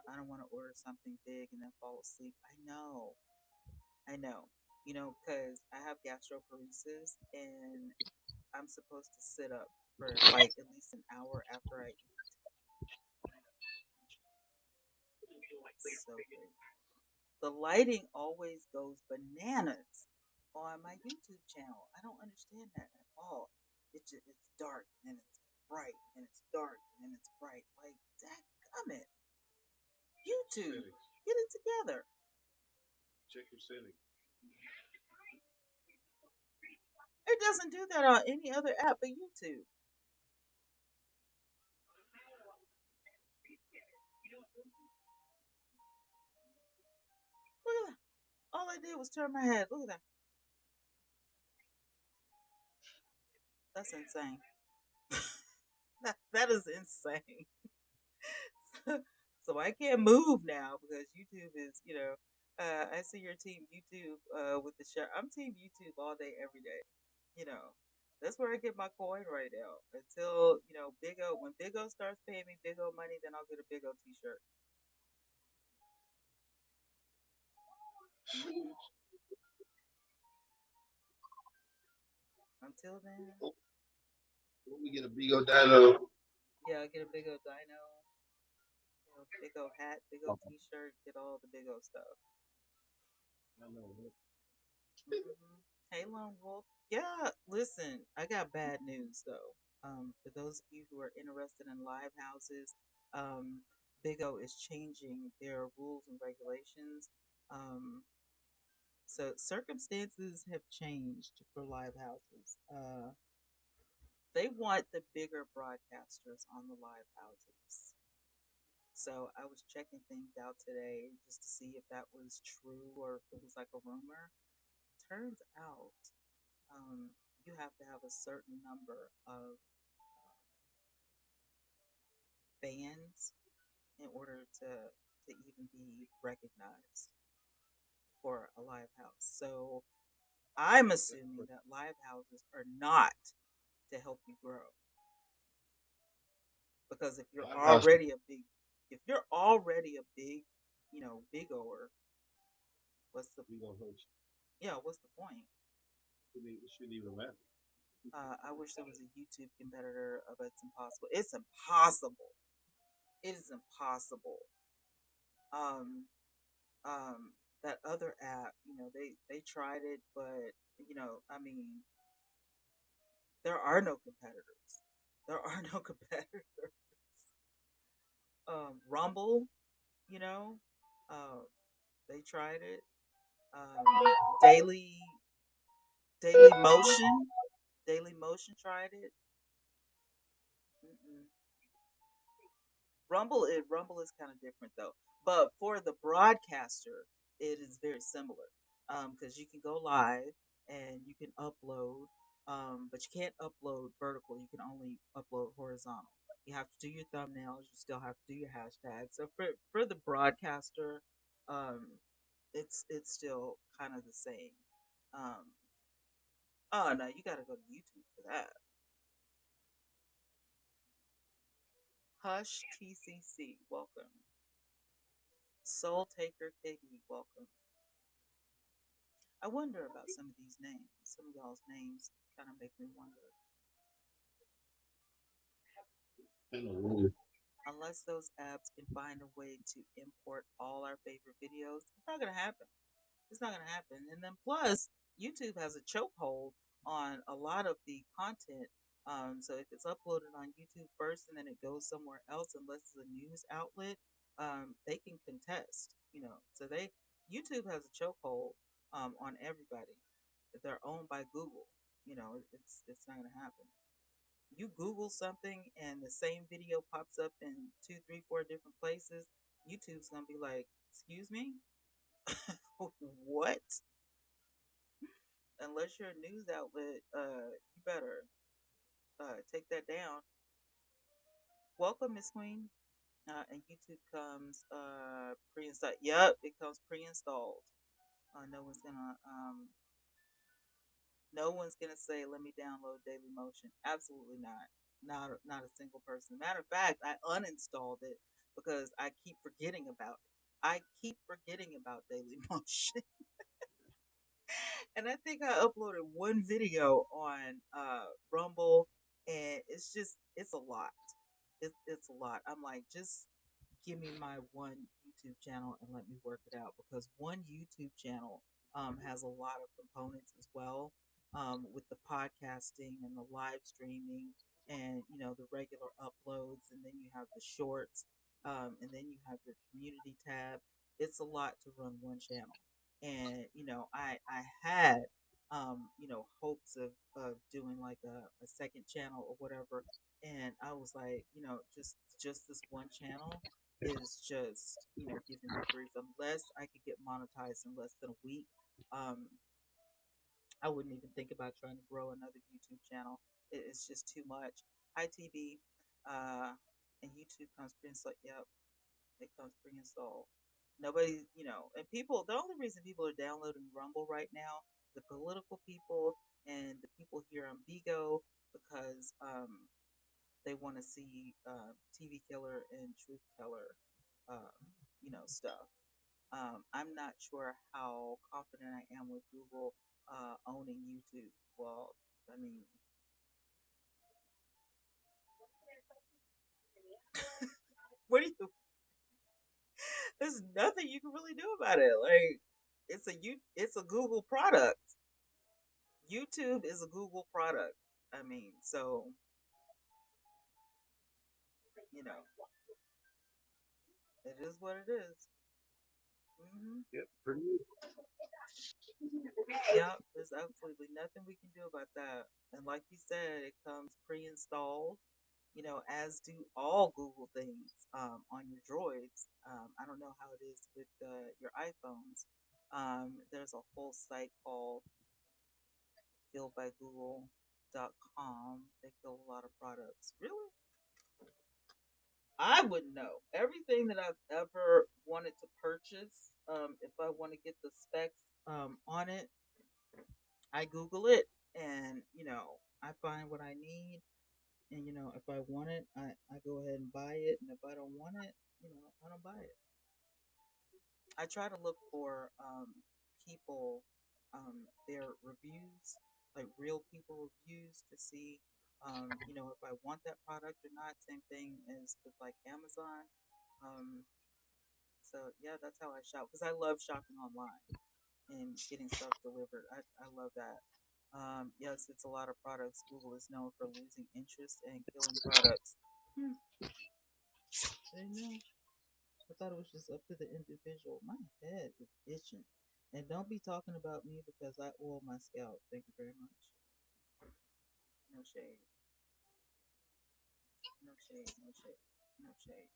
I don't want to order something big and then fall asleep. I know, because I have gastroparesis and I'm supposed to sit up for like at least an hour after I eat. So crazy. The lighting always goes bananas on my YouTube channel. I don't understand that at all. It's dark and then it's bright and it's dark and then it's bright. Like that, it. YouTube, get it together. It doesn't do that on any other app but YouTube. Look at that. All I did was turn my head. Look at that. That's insane. That is insane. So I can't move now because YouTube is, I see your team YouTube with the show. I'm team YouTube all day, every day. You know, that's where I get my coin right now. Until Big O, when Big O starts paying me Big O money, then I'll get a Big O T-shirt. Hmm. Until then, We get a big old dino. yeah, I'll get a Big O Dino, Big O hat, Big O T-shirt, get all the Big O stuff. Hmm. Hey, Lone Wolf. Yeah, listen, I got bad news though. For those of you who are interested in live houses, um, Big O is changing their rules and regulations. Um, so circumstances have changed for live houses. They want the bigger broadcasters on the live houses. So I was checking things out today just to see if that was true or if it was like a rumor. Turns out um, you have to have a certain number of fans in order to even be recognized for a live house. So I'm assuming that live houses are not to help you grow because if you're already a big, big over, what's the what's the point? I wish there was a YouTube competitor, but it's impossible. It's impossible. It is impossible. Um, that other app, they tried it, but I mean, there are no competitors. There are no competitors. Rumble, you know, uh, they tried it. Daily Daily Motion, Daily Motion tried it. Mm-mm. Rumble is kind of different though. But for the broadcaster, it is very similar because you can go live and you can upload, but you can't upload vertical. You can only upload horizontal. You have to do your thumbnails. You still have to do your hashtags. So for the broadcaster, um, it's still kind of the same. Um, oh no, you got to go to YouTube for that. Hush TCC, welcome. Soul Taker KB, welcome. I wonder about some of these names. Some of y'all's names kind of make me wonder. Unless those apps can find a way to import all our favorite videos, it's not gonna happen. It's not gonna happen. And then plus, YouTube has a chokehold on a lot of the content. So if it's uploaded on YouTube first and then it goes somewhere else, unless it's a news outlet, they can contest. So they YouTube has a chokehold on everybody. If they're owned by Google, it's not gonna happen. You Google something and the same video pops up in two, three, four different places, YouTube's gonna be like, "Excuse me, what?" Unless you're a news outlet, you better take that down. Welcome, Miss Queen. And YouTube comes pre-installed. Yep, it comes pre-installed. No one's gonna no one's gonna say, "Let me download Daily Motion." Absolutely not. Not a single person. Matter of fact, I uninstalled it because I keep forgetting about it. I keep forgetting about Daily Motion. And I think I uploaded one video on Rumble, and it's a lot. It's a lot. I'm like, just give me my one YouTube channel and let me work it out, because one YouTube channel has a lot of components as well, with the podcasting and the live streaming, and the regular uploads, and then you have the shorts, and then you have your community tab. It's a lot to run one channel, and I had hopes of doing like a second channel or whatever, and I was like, just this one channel is just giving me grief. Unless I could get monetized in less than a week, um I wouldn't even think about trying to grow another YouTube channel. It's just too much. Hi TV, uh and YouTube comes pre-installed. Yep, it comes pre-installed. Nobody, and people, the only reason people are downloading Rumble right now, the political people and the people here on Bigo, because they want to see TV Killer and Truth Teller, stuff. I'm not sure how confident I am with Google owning YouTube. Well, I mean, what do you? There's nothing you can really do about it. Like, it's a Google product. YouTube is a Google product. I mean, so you know, it is what it is. Hmm. Yep, pretty good. Yep, there's absolutely nothing we can do about that. And like you said, it comes pre-installed, as do all Google things on your Droids. I don't know how it is with your iPhones. There's a whole site called killbygoogle.com. They kill a lot of products. Really? I wouldn't know. Everything that I've ever wanted to purchase, if I want to get the specs on it, I Google it, and I find what I need, and if I want it, I go ahead and buy it, and if I don't want it, I don't buy it. I try to look for people, their reviews, like real people reviews, to see if I want that product or not. Same thing as with like Amazon. Um, so yeah, that's how I shop, because I love shopping online and getting stuff delivered. I love that. Yes, it's a lot of products. Google is known for losing interest and killing products. Hmm, I didn't know. I thought it was just up to the individual. My head is itching. And don't be talking about me because I oil my scalp. Thank you very much. No shade. No shade. No shade. No shade.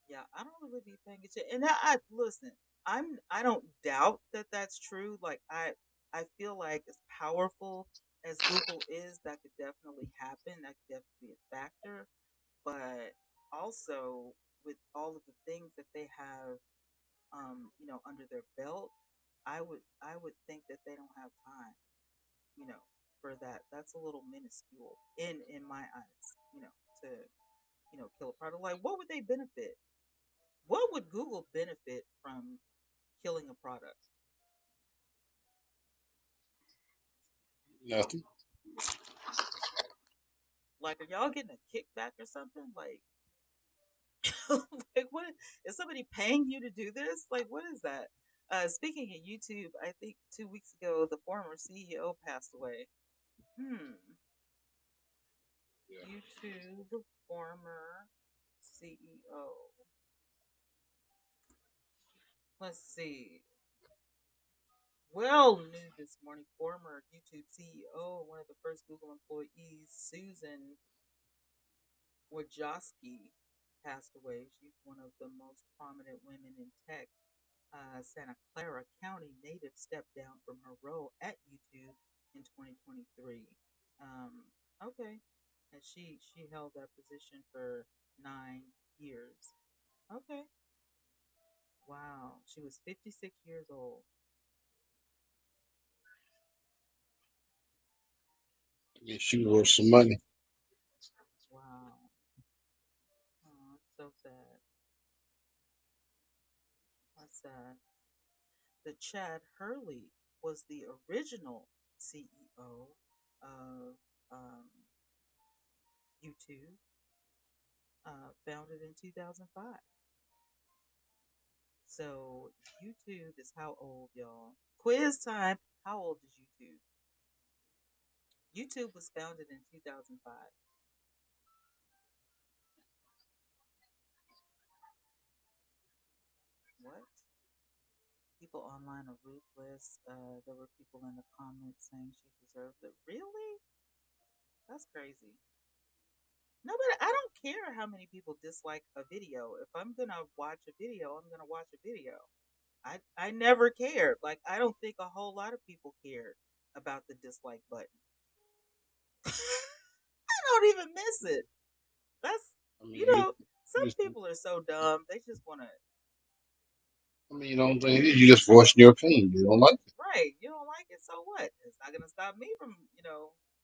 Yeah, I don't really be paying attention. And I listen. I don't doubt that that's true. Like I feel like as powerful as Google is, that could definitely happen. That could definitely be a factor. But also, with all of the things that they have, under their belt, I would think that they don't have time, you know, for that. That's a little minuscule in my eyes, to kill a product. Like, what would they benefit? What would Google benefit from killing a product? Nothing. Like, are y'all getting a kickback or something? Like, like what is somebody paying you to do this? Like, what is that? Speaking of YouTube, I think 2 weeks ago the former CEO passed away. Hmm. Yeah. YouTube former CEO. Let's see. Well, new this morning, former YouTube CEO, one of the first Google employees, Susan Wojcicki, passed away. She's one of the most prominent women in tech. Santa Clara County native stepped down from her role at YouTube in 2023. Um, okay, and she held that position for 9 years. Okay, wow, she was 56 years old. I mean, she was worth some money. Wow, oh, it's so sad. That's sad. The Chad Hurley was the original CEO of YouTube, founded in 2005. So YouTube is how old, y'all? Quiz time. How old is YouTube? YouTube was founded in 2005. What? People online are ruthless. There were people in the comments saying she deserves it. Really? That's crazy. Nobody. I don't care how many people dislike a video. If I'm gonna watch a video, I'm gonna watch a video. I never cared. Like I don't think a whole lot of people cared about the dislike button. I don't even miss it. That's I mean, you you, know, you some just, people are so dumb. They just want to. I mean, you know what I'm saying? You just voicing your opinion. You don't like it. Right? You don't like it, so what? It's not gonna stop me from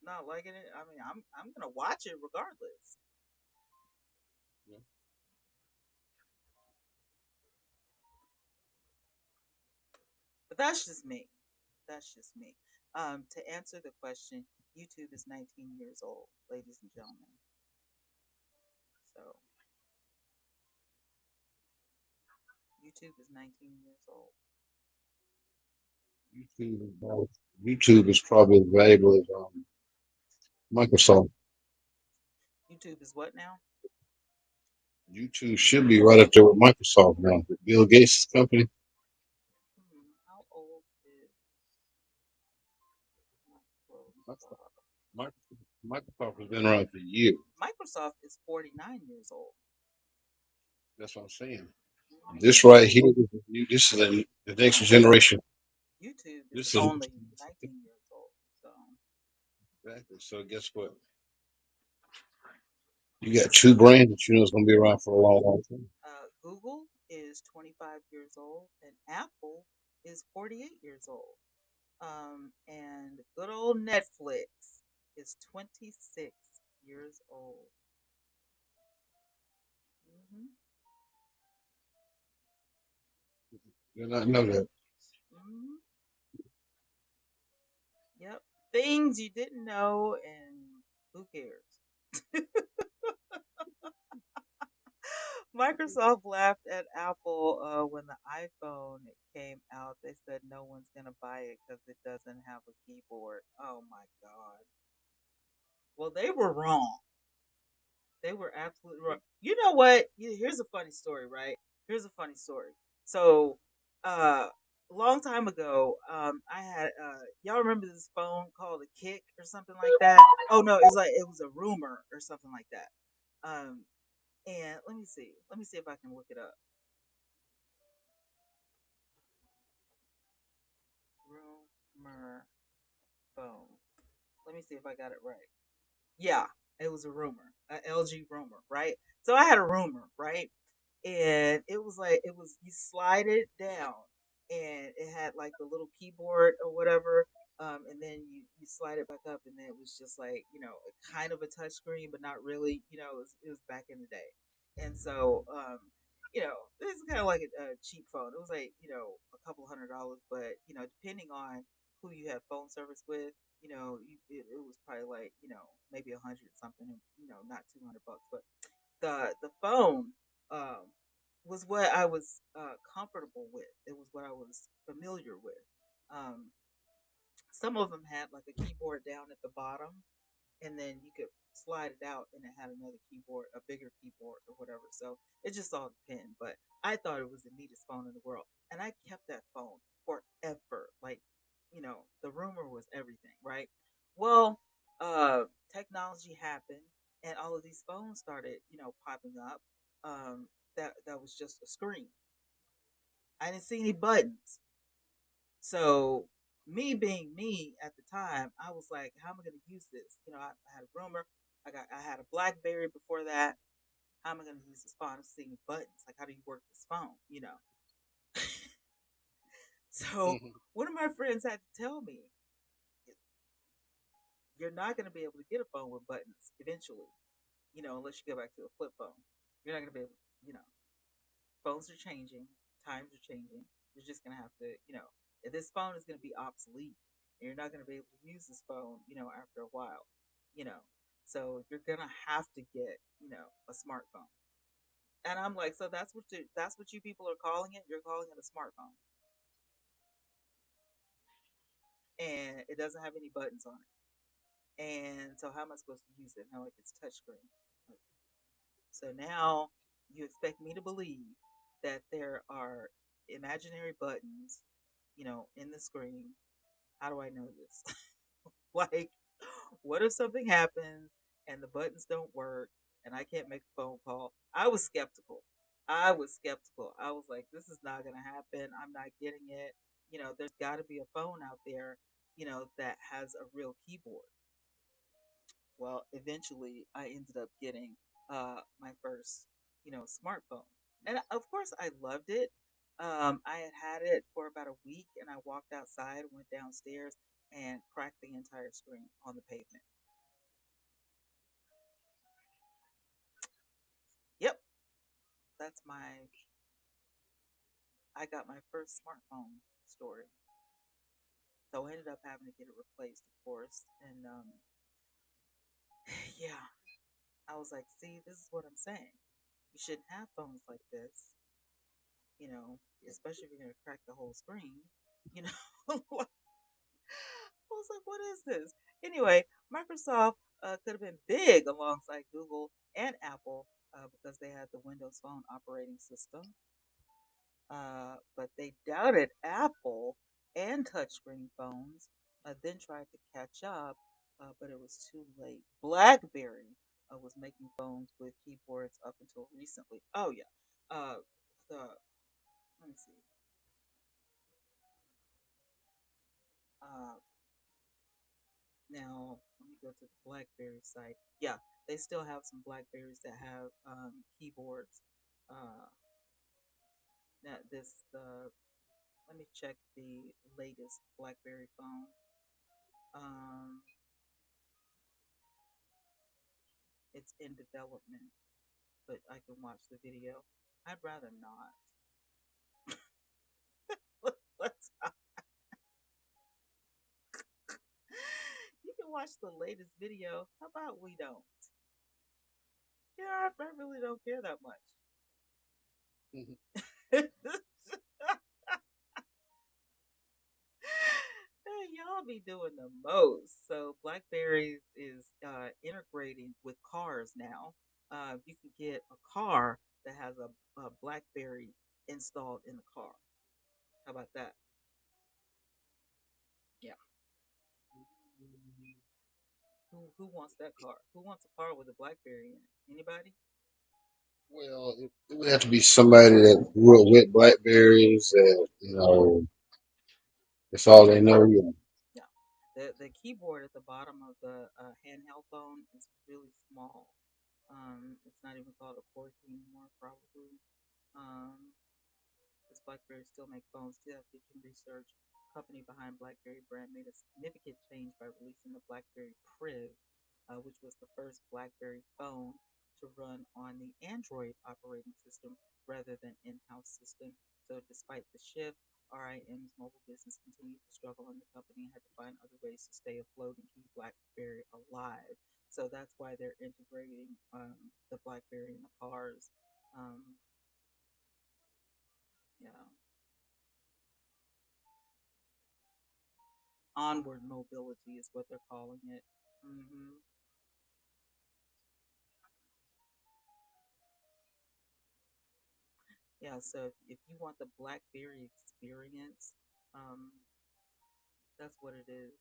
not liking it. I mean, I'm gonna watch it regardless. Yeah. But that's just me. That's just me. To answer the question, YouTube is 19 years old, ladies and gentlemen. So YouTube is 19 years old. YouTube is probably as valuable as Microsoft. YouTube is what now? YouTube should be right up there with Microsoft now. With Bill Gates' company. How old is Microsoft, Microsoft? Microsoft has been around for years. Microsoft is 49 years old. That's what I'm saying. Mhm. This right here, this is the next generation. YouTube is This is only 19 years old. So exactly. So guess what? You got two brands that you know is going to be around for a long, long time. Google is 25 years old, and Apple is 48 years old. And good old Netflix is 26 years old. Hmm. You not know that. Hmm. Yep. Things you didn't know, and who cares? Microsoft laughed at Apple when the iPhone came out. They said no one's going to buy it because it doesn't have a keyboard. Oh my God. Well, they were wrong. They were absolutely wrong. You know what? Here's a funny story, right? Here's a funny story. So, a long time ago, I had y'all remember this phone called a Kick or something like that? Oh no, it was a rumor or something like that. Um, and let me see. Let me see if I can look it up. Rumor phone. Let me see if I got it right. Yeah, it was a rumor, a LG rumor, right? So I had a rumor, right? And it was like you slide it down, and it had like the little keyboard or whatever, and then you slide it back up, and then it was just like kind of a touch screen, but not really. It was back in the day, and so it's kind of like a cheap phone. It was like a couple $100, but depending on who you had phone service with, it was probably like maybe 100 something, not 200 bucks. But the phone um, was what I was comfortable with. It was what I was familiar with. Um, some of them had like a keyboard down at the bottom, and then you could slide it out and it had another keyboard, a bigger keyboard or whatever. So it just all depended. But I thought it was the neatest phone in the world. And I kept that phone forever. Like, the rumor was everything, right? Well, technology happened and all of these phones started, popping up. Um, that was just a screen. I didn't see any buttons. So me being me at the time, I was like, how am I going to use this? I had a rumor. I had a BlackBerry before that. How am I going to use this phone? I don't see any buttons. Like, how do you work this phone? So Mhm. one of my friends had to tell me, you're not going to be able to get a phone with buttons eventually. Unless you go back to a flip phone. You're not going to be able. Phones are changing, times are changing. You're just gonna have to, if this phone is gonna be obsolete, and you're not gonna be able to use this phone, after a while, you know. So you're gonna have to get, a smartphone. And I'm like, so that's what you people are calling it? You're calling it a smartphone, and it doesn't have any buttons on it. And so how am I supposed to use it? Now, like it's touchscreen. So now you expect me to believe that there are imaginary buttons, in the screen. How do I know this? Like, what if something happens and the buttons don't work and I can't make a phone call? I was skeptical. I was skeptical. I was like, this is not going to happen. I'm not getting it. There's got to be a phone out there, that has a real keyboard. Well, eventually I ended up getting my first, smartphone. And of course I loved it. I had it for about a week and I walked outside, went downstairs and cracked the entire screen on the pavement. Yep, that's I got my first smartphone story. So I ended up having to get it replaced, of course. And yeah, I was like, see, this is what I'm saying. You shouldn't have phones like this, you know, especially if you're going to crack the whole screen. You know, I was like, what is this? Anyway, Microsoft could have been big alongside Google and Apple because they had the Windows Phone operating system. But they doubted Apple and touchscreen phones, then tried to catch up, but it was too late. BlackBerry was making phones with keyboards up until recently. Oh, yeah. The Let me see. Uh, Now, let me go to the BlackBerry site. Yeah, they still have some Blackberries that have keyboards. Uh, now let me check the latest BlackBerry phone. Um, it's in development, but I can watch the video. I'd rather not. Let's. You can watch the latest video. How about we don't? Yeah, I really don't care that Mhm. much. Y'all be doing the most. So BlackBerry is integrating with cars now. You can get a car that has a BlackBerry installed in the car. How about that? Yeah. Who wants that car? Who wants a car with a BlackBerry in it? Anybody? Well, it would have to be somebody that grew up with Blackberries, and that's all they know. You know. Yeah. The keyboard at the bottom of the handheld phone is really small. It's not even called a QWERTY anymore, probably. Um, As BlackBerry still make phones, 2015 research company behind BlackBerry brand made a significant change by releasing the BlackBerry Priv, which was the first BlackBerry phone to run on the Android operating system rather than in-house system. So despite the shift, RIM's mobile business continued to struggle, and the company had to find other ways to stay afloat and keep BlackBerry alive. So that's why they're integrating the BlackBerry in the cars. Um, yeah, onward mobility is what they're calling it. Hmm. Yeah, so if you want the BlackBerry experience, um, that's what it is.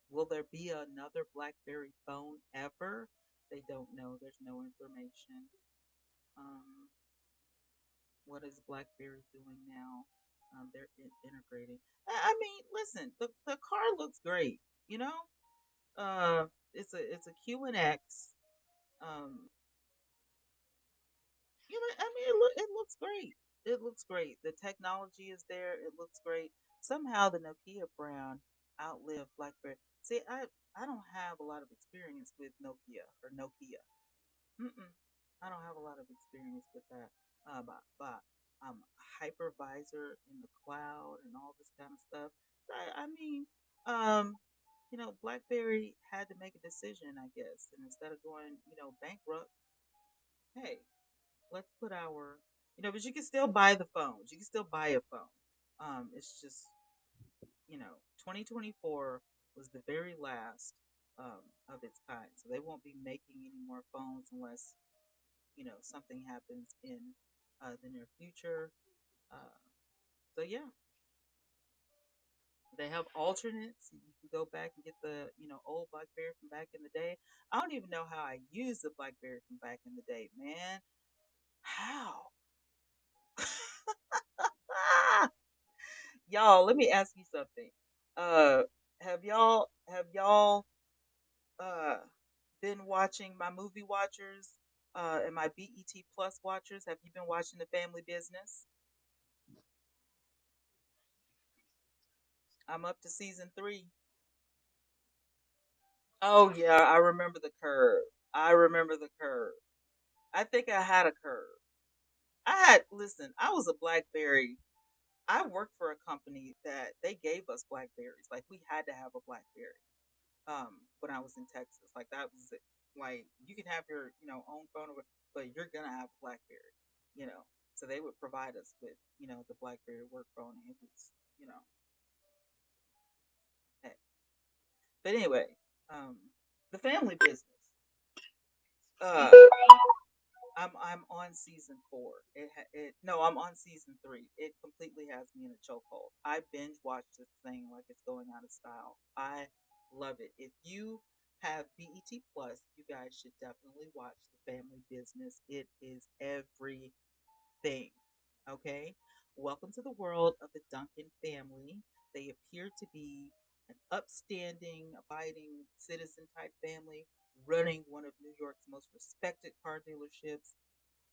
Will there be another BlackBerry phone ever? They don't know. There's no information. Um, what is BlackBerry doing now? They're integrating. I mean, listen, the car looks great. You know, it's a Q and X. Um, I mean, it looks great. It looks great. The technology is there. It looks great. Somehow the Nokia brand outlived BlackBerry. See, I don't have a lot of experience with Nokia or Nokia. Mm-mm. I don't have a lot of experience with that. But I'm a hypervisor in the cloud and all this kind of stuff. So I mean, um, BlackBerry had to make a decision, I guess, and instead of going, bankrupt, hey, let's put our, but you can still buy the phones. You can still buy a phone. It's just, 2024 was the very last of its kind. So they won't be making any more phones unless, something happens in the near future. Uh, so yeah, they have alternates. You can go back and get the, old BlackBerry from back in the day. I don't even know how I used the BlackBerry from back in the day, man. How? Y'all, let me ask you something. Uh, have y'all uh been watching my movie watchers and my BET Plus watchers? Have you been watching The Family Business? I'm up to season 3. Oh yeah, I remember the curve. I remember the curve. I think I had a curve. Listen, I was a BlackBerry. I worked for a company that they gave us Blackberries. Like we had to have a BlackBerry. When I was in Texas. Like that was it. Like you can have your, own phone, but you're gonna have a BlackBerry, you know. So they would provide us with, the BlackBerry work phone. And it was, you know, hey. But anyway, um, the family business. Uh, I'm on season 4. No, I'm on season 3. It completely has me in a chokehold. I binge watch this thing like it's going out of style. I love it. If you have BET Plus, you guys should definitely watch The Family Business. It is everything. Okay? Welcome to the world of the Duncan family. They appear to be an upstanding, abiding citizen type family running one of New York's most respected car dealerships,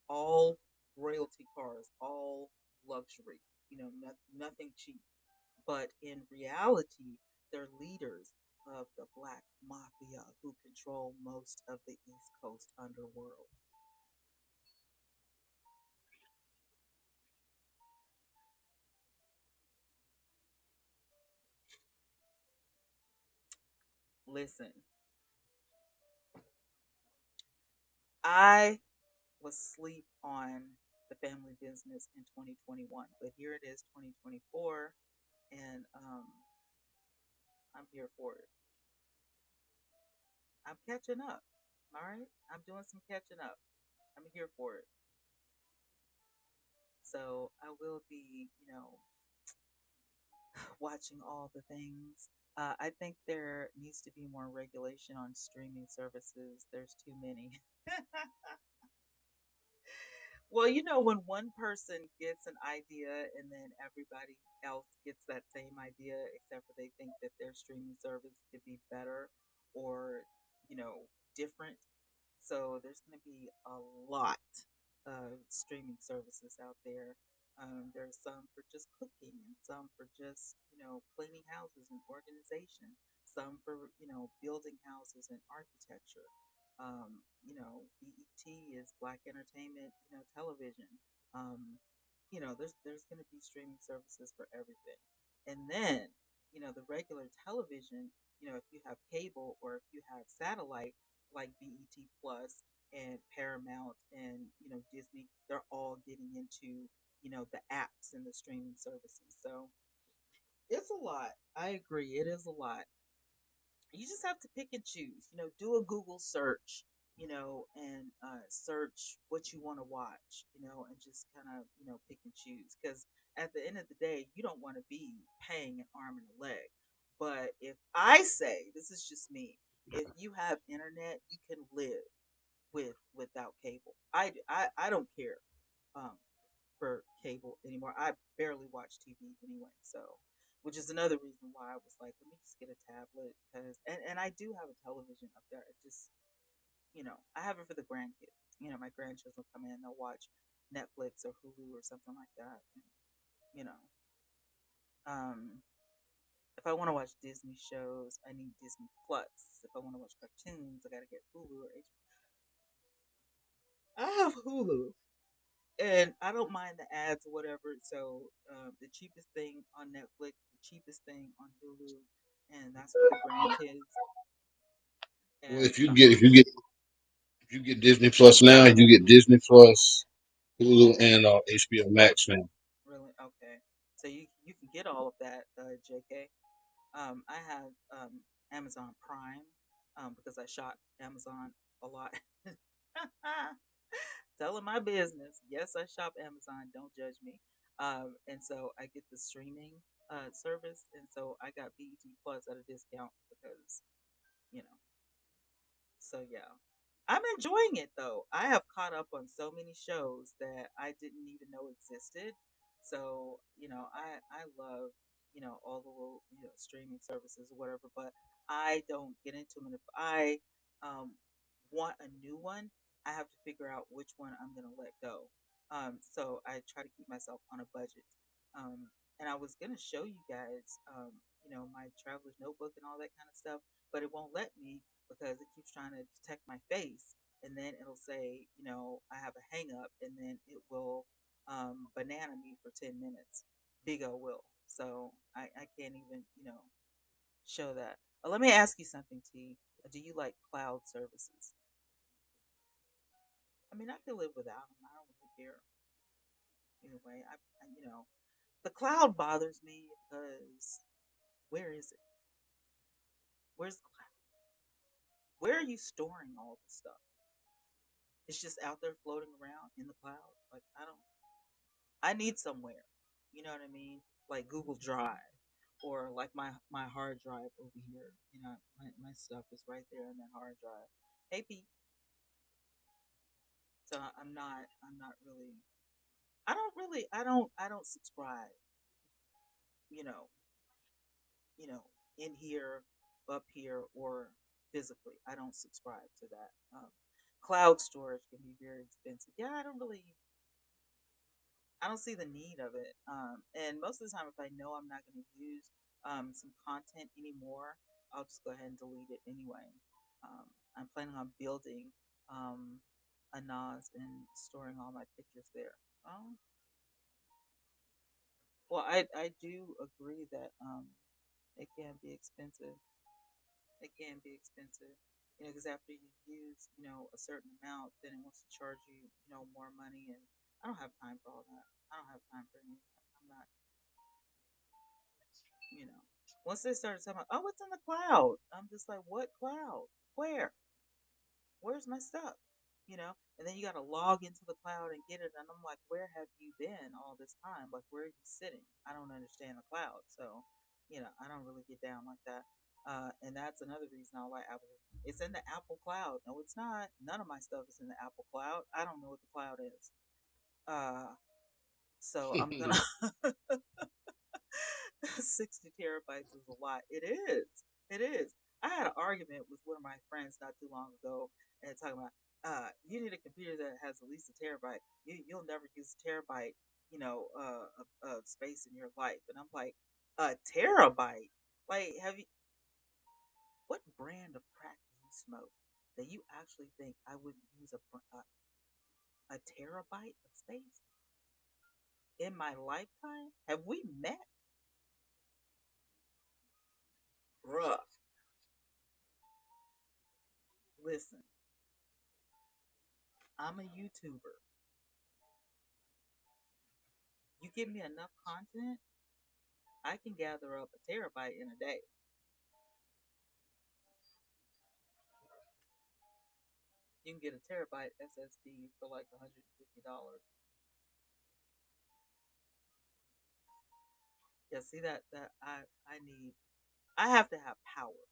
all royalty cars, all luxury, nothing cheap. But in reality, they're leaders of the black mafia who control most of the East Coast underworld. Listen, I was asleep on the family business in 2021, but here it is 2024, and I'm here for it. I'm catching up. All right, I'm doing some catching up. I'm here for it. So I will be, watching all the things. I think there needs to be more regulation on streaming services. There's too many. Well, when one person gets an idea and then everybody else gets that same idea, except for they think that their streaming service could be better or, different. So there's going to be a lot of streaming services out there. There's some for just cooking, and some for just cleaning houses and organization. Some for building houses and architecture. BET is Black Entertainment, television. Um, there's going to be streaming services for everything, and then the regular television. If you have cable or if you have satellite like BET Plus and Paramount and Disney, they're all getting into the apps and the streaming services. So it's a lot. I agree, it is a lot. You just have to pick and choose. Do a Google search, and search what you want to watch, and just kind of, pick and choose. Because at the end of the day, you don't want to be paying an arm and a leg. But if I say, this is just me, if you have internet, you can live without cable. I don't care. Um, for cable anymore. I barely watch TV anyway, so which is another reason why I was like, let me just get a tablet because and I do have a television up there. It just I have it for the grandkids. My grandchildren will come in, they'll watch Netflix or Hulu or something like that. And, you know, um, if I want to watch Disney shows, I need Disney Plus. If I want to watch cartoons, I gotta get Hulu or HBO. I have Hulu, and I don't mind the ads or whatever. So the cheapest thing on Netflix, the cheapest thing on Hulu, and that's for the grandkids. Well, And if you get Disney Plus now, you get Disney Plus, Hulu, and HBO Max now. really, okay, so you can get all of that, JK. I have Amazon Prime because I shop Amazon a lot. Telling my business. Yes, I shop Amazon. Don't judge me. And so I get the streaming service, and so I got BET Plus at a discount because you know so yeah, I'm enjoying it though. I have caught up on so many shows that I didn't even know existed. So I love all the little streaming services or whatever, but I don't get into them. And if I um, want a new one, I have to figure out which one I'm gonna let go. So I try to keep myself on a budget. And I was gonna show you guys, my traveler's notebook and all that kind of stuff, but it won't let me because it keeps trying to detect my face, and then it'll say, I have a hang up, and then it will banana me for 10 minutes. Big O will. So I can't even, show that. Let me ask you something, T. Do you like cloud services? I mean, I could live without them. I don't really care. Either way, the cloud bothers me because where is it? Where's the cloud? Where are you storing all the stuff? It's just out there floating around in the cloud. Like I need somewhere. You know what I mean? Like Google Drive or like my hard drive over here. My stuff is right there in that hard drive. Hey Pete. So I'm not really I don't subscribe, you know, you know, in here, up here or physically. I don't subscribe to that. Cloud storage can be very expensive. Yeah, I don't see the need of it. And most of the time, if I know I'm not going to use some content anymore, I'll just go ahead and delete it anyway. I'm planning on building a NAS and storing all my pictures there. Well, I do agree that it can be expensive. It can be expensive. Because after you use, a certain amount, then it wants to charge you, more money, and I don't have time for all that. I don't have time for any of that. I'm not, you know. Once they started talking about, oh, it's in the cloud, I'm just like, what cloud? Where? Where's my stuff? And then you got to log into the cloud and get it. And I'm like, where have you been all this time? Like, where are you sitting? I don't understand the cloud. So, I don't really get down like that. And that's another reason I like Apple. It's in the Apple Cloud. No, it's not. None of my stuff is in the Apple Cloud. I don't know what the cloud is. So I'm gonna 60 terabytes is a lot. It is. It is. I had an argument with one of my friends not too long ago and talking about you need a computer that has at least a terabyte. You'll never use a terabyte, of space in your life. And I'm like, a terabyte? Like, what brand of crack do you smoke that you actually think I wouldn't use a terabyte of space? in my lifetime? Have we met? Bruh, listen, I'm a YouTuber. You give me enough content, I can gather up a terabyte in a day. You can get a terabyte SSD for like $150. Yeah, see I have to have power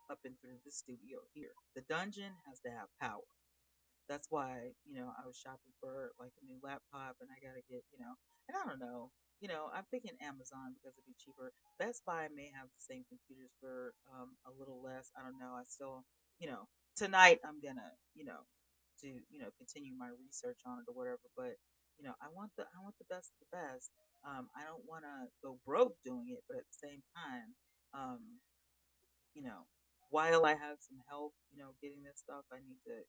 up and through the studio here. The dungeon has to have power. That's why, I was shopping for like a new laptop and I gotta get, and I don't know, I'm thinking Amazon because it'd be cheaper. Best Buy may have the same computers for a little less. I don't know. I still, tonight I'm gonna, to, continue my research on it or whatever. But, I want the best of the best. I don't want to go broke doing it, but at the same time, you know, while I have some help, getting this stuff, I need to,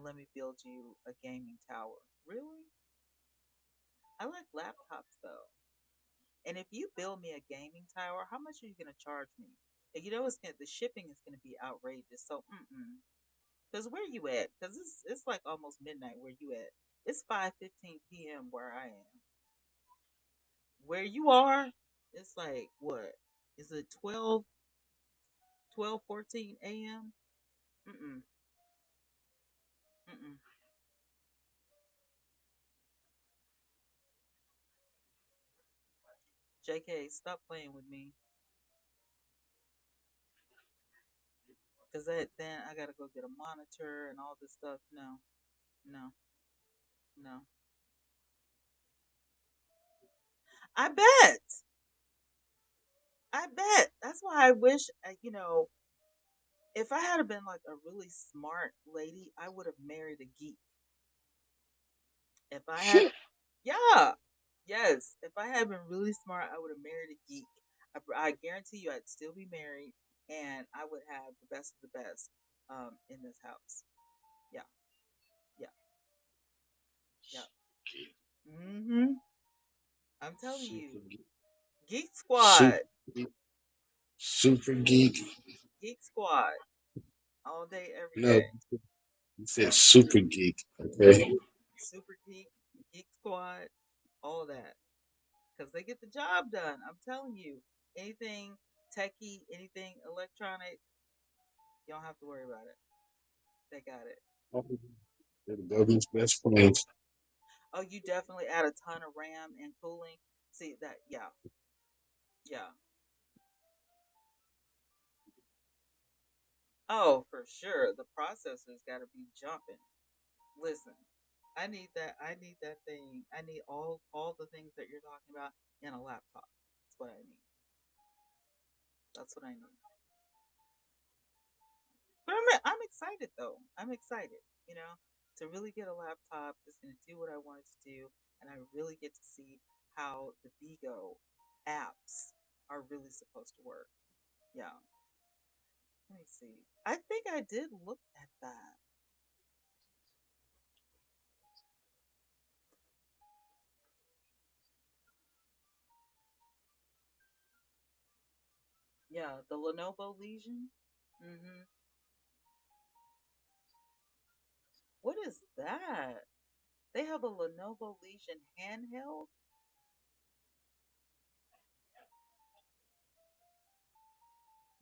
let me build you a gaming tower. Really? I like laptops though. And if you build me a gaming tower, how much are you gonna charge me? And the shipping is gonna be outrageous. So, Cause where you at? Cause it's like almost midnight. Where you at? It's 5:15 p.m. where I am. Where you are, it's like what? Is it 12:14 a.m.? Mm-mm, mm-mm. JK, stop playing with me. Cause then I gotta go get a monitor and all this stuff. No, no, no. I bet. I bet. That's why I wish, if I had been like a really smart lady, I would have married a geek. If I had, yeah, yes. If I had been really smart, I would have married a geek. I guarantee you, I'd still be married, and I would have the best of the best, in this house. Yeah, yeah, yeah. Mm-hmm. I'm telling Super you, geek. Geek Super Squad, geek. Super geek. Geek Squad, all day, every No, day. you said super geek. Okay. Super Geek, Geek Squad, all of that. Because they get the job done. I'm telling you, anything techie, anything electronic, you don't have to worry about it. They got it. They're the government's best friends. Oh, you definitely add a ton of RAM and cooling. See that? Yeah, yeah. Oh, for sure. The processor's got to be jumping. Listen, I need that. I need that thing. I need all the things that you're talking about in a laptop. That's what I need. That's what I need. But I'm excited though. I'm excited, to really get a laptop that's going to do what I want it to do. And I really get to see how the Bigo apps are really supposed to work. Yeah. Let me see. I think I did look at that. Yeah. The Lenovo Legion. Mm-hmm. What is that? They have a Lenovo Legion handheld.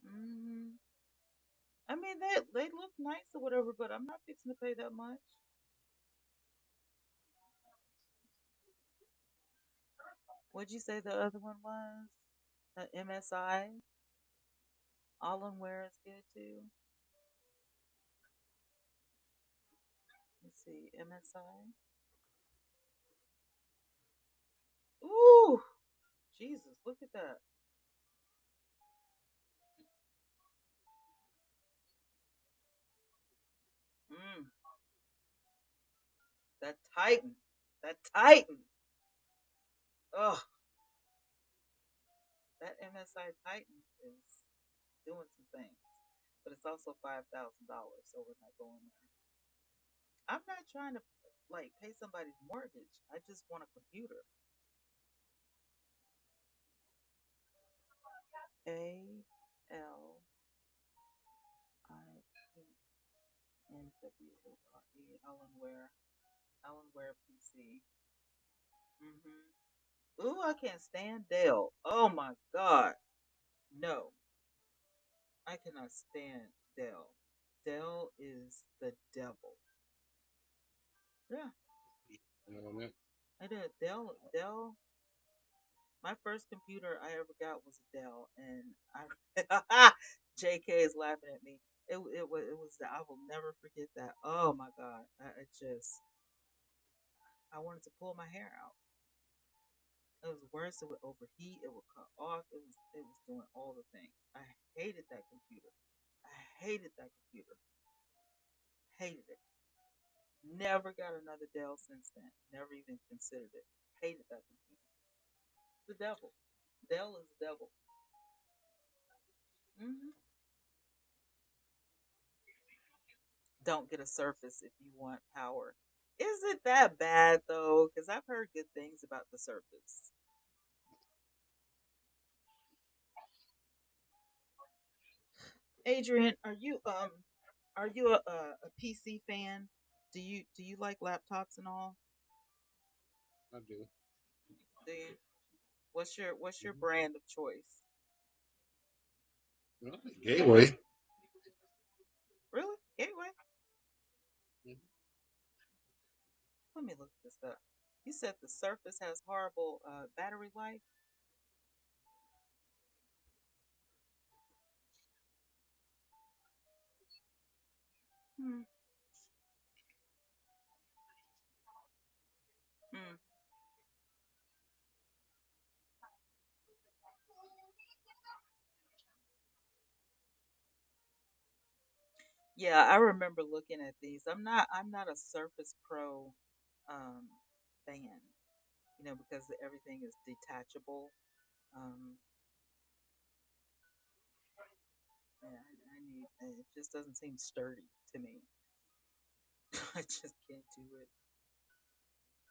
Mm-hmm. I mean, they look nice or whatever, but I'm not fixing to pay that much. What'd you say the other one was? MSI. Allenware is good too. Let's see, MSI. Ooh, Jesus, look at that. Mm, that Titan. That Titan. Ugh, that MSI Titan is doing some things. But it's also $5,000, so we're not going there. I'm not trying to. like pay somebody's mortgage. I just want a computer. Alienware. Alienware PC. Ooh, I can't stand Dell. Oh my god. No, I cannot stand Dell. Dell is the devil. Yeah, You know that? I did. Dell. My first computer I ever got was a Dell, and I JK is laughing at me. It was I will never forget that. Oh my god, I wanted to pull my hair out. It was worse. It would overheat. It would cut off. It was doing all the things. I hated that computer. I hated that computer. Hated it. Never got another Dell since then. Never even considered it. Hated that computer. The devil. Dell is the devil. hmm Don't get a Surface if you want power. Is it that bad though? Because I've heard good things about the Surface. Adrian, are you a PC fan? Do you like laptops and all? I do. Do you? What's your Mm-hmm. brand of choice? Well, Gateway. Really? Gateway? Mhm. Let me look this up. You said the Surface has horrible battery life. Hmm. Hmm. Yeah, I remember looking at these. I'm not a Surface Pro um fan, because everything is detachable. Um yeah, it just doesn't seem sturdy to me. I just can't do it.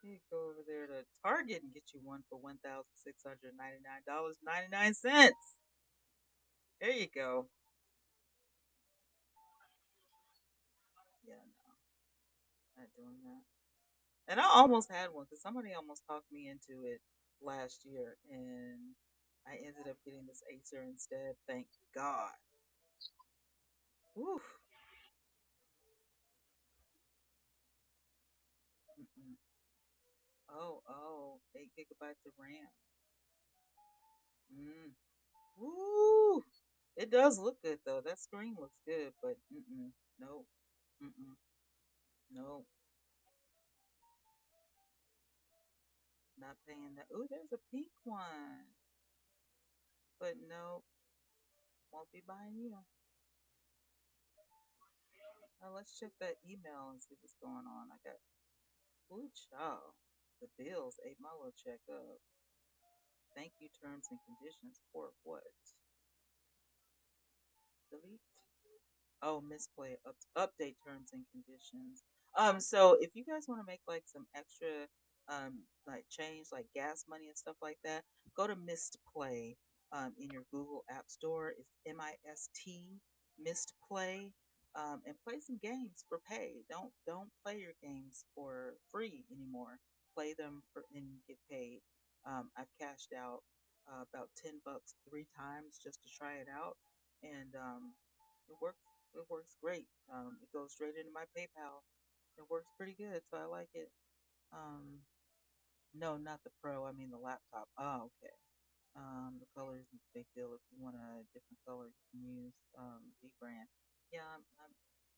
You go over there to Target and get you one for $1,699.99. There you go. Yeah, no, not doing that. And I almost had one because somebody almost talked me into it last year, and I ended up getting this Acer instead. Thank God. Woof. Mm-mm. Oh, 8 gigabytes of RAM. Mm. Woo. It does look good though. That screen looks good, but no, mm-mm, no, not paying that. Ooh, there's a pink one, but no, won't be buying you. Let's check that email and see what's going on. I got ooh, child. The bills ate my little check up. Thank you, terms and conditions for what? Delete. Oh, misplay. Update terms and conditions. So if you guys want to make like some extra, like change like gas money and stuff like that, go to Mistplay, in your Google App Store. It's Mistplay, and play some games for pay. Don't play your games for free anymore. Play them and get paid. I've cashed out about $10 3 times just to try it out, and it works it works great. It goes straight into my PayPal. It works pretty good, so I like it. Um, no, not the Pro. I mean the laptop. Oh, okay. The color isn't a big deal. If you want a different color, you can use the brand. Yeah,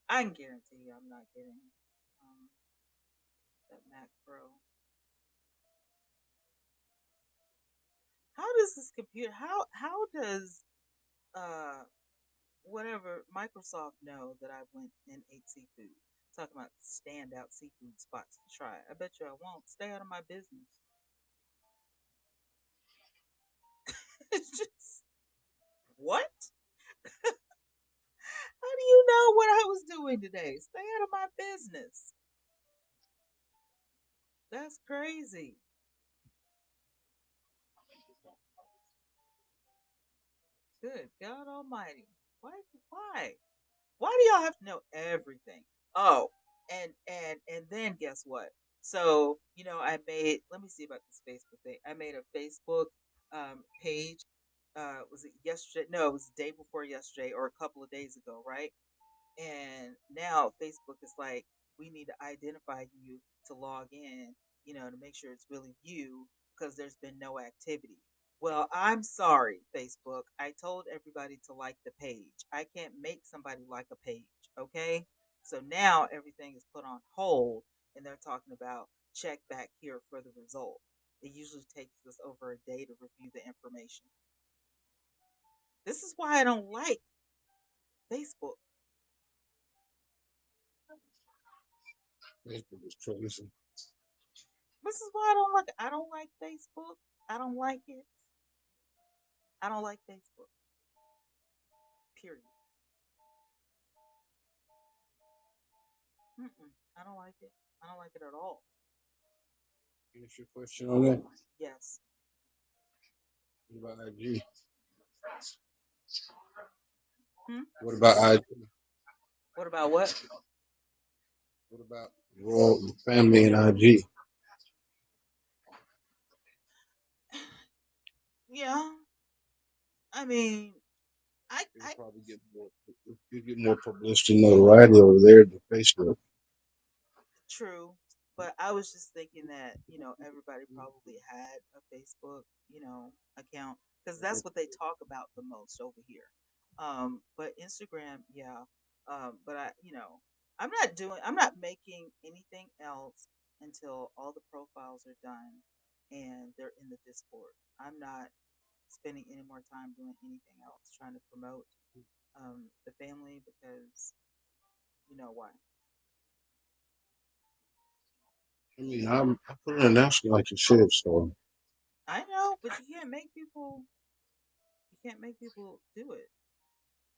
I can guarantee you, I'm not getting um, that Mac Pro. How does this computer? How does uh whatever Microsoft know that I went and ate seafood? Talking about standout seafood spots to try. I bet you I won't. Stay out of my business. It's just what? How do you know what I was doing today? Stay out of my business. That's crazy. Good God Almighty. Why? Why? Why do y'all have to know everything? Oh, and then guess what? So I made. Let me see about this Facebook thing. I made a Facebook page. Was it yesterday? No, it was the day before yesterday, or a couple of days ago, right? And now Facebook is like, we need to identify you to log in, to make sure it's really you because there's been no activity. Well, I'm sorry, Facebook. I told everybody to like the page. I can't make somebody like a page, okay? So now everything is put on hold and they're talking about check back here for the result. It usually takes us over a day to review the information. This is why I don't like Facebook. Facebook is crazy. This is why I don't like Facebook. I don't like it. I don't like Facebook. Period. Mm-mm. I don't like it. I don't like it at all. Finish your question on that. Yes. What about IG? Hmm? What about IG? What about what? What about Royal Family and IG? Yeah. I mean, You I probably get more. You get more publicity and notoriety over there than Facebook. true, but I was just thinking that everybody probably had a Facebook account because that's what they talk about the most over here. But Instagram, yeah. But I'm not making anything else until all the profiles are done and they're in the Discord. I'm not spending any more time doing anything else trying to promote the family because you know why. I mean, I put an announcement like you said, so I know, but you can't make people do it.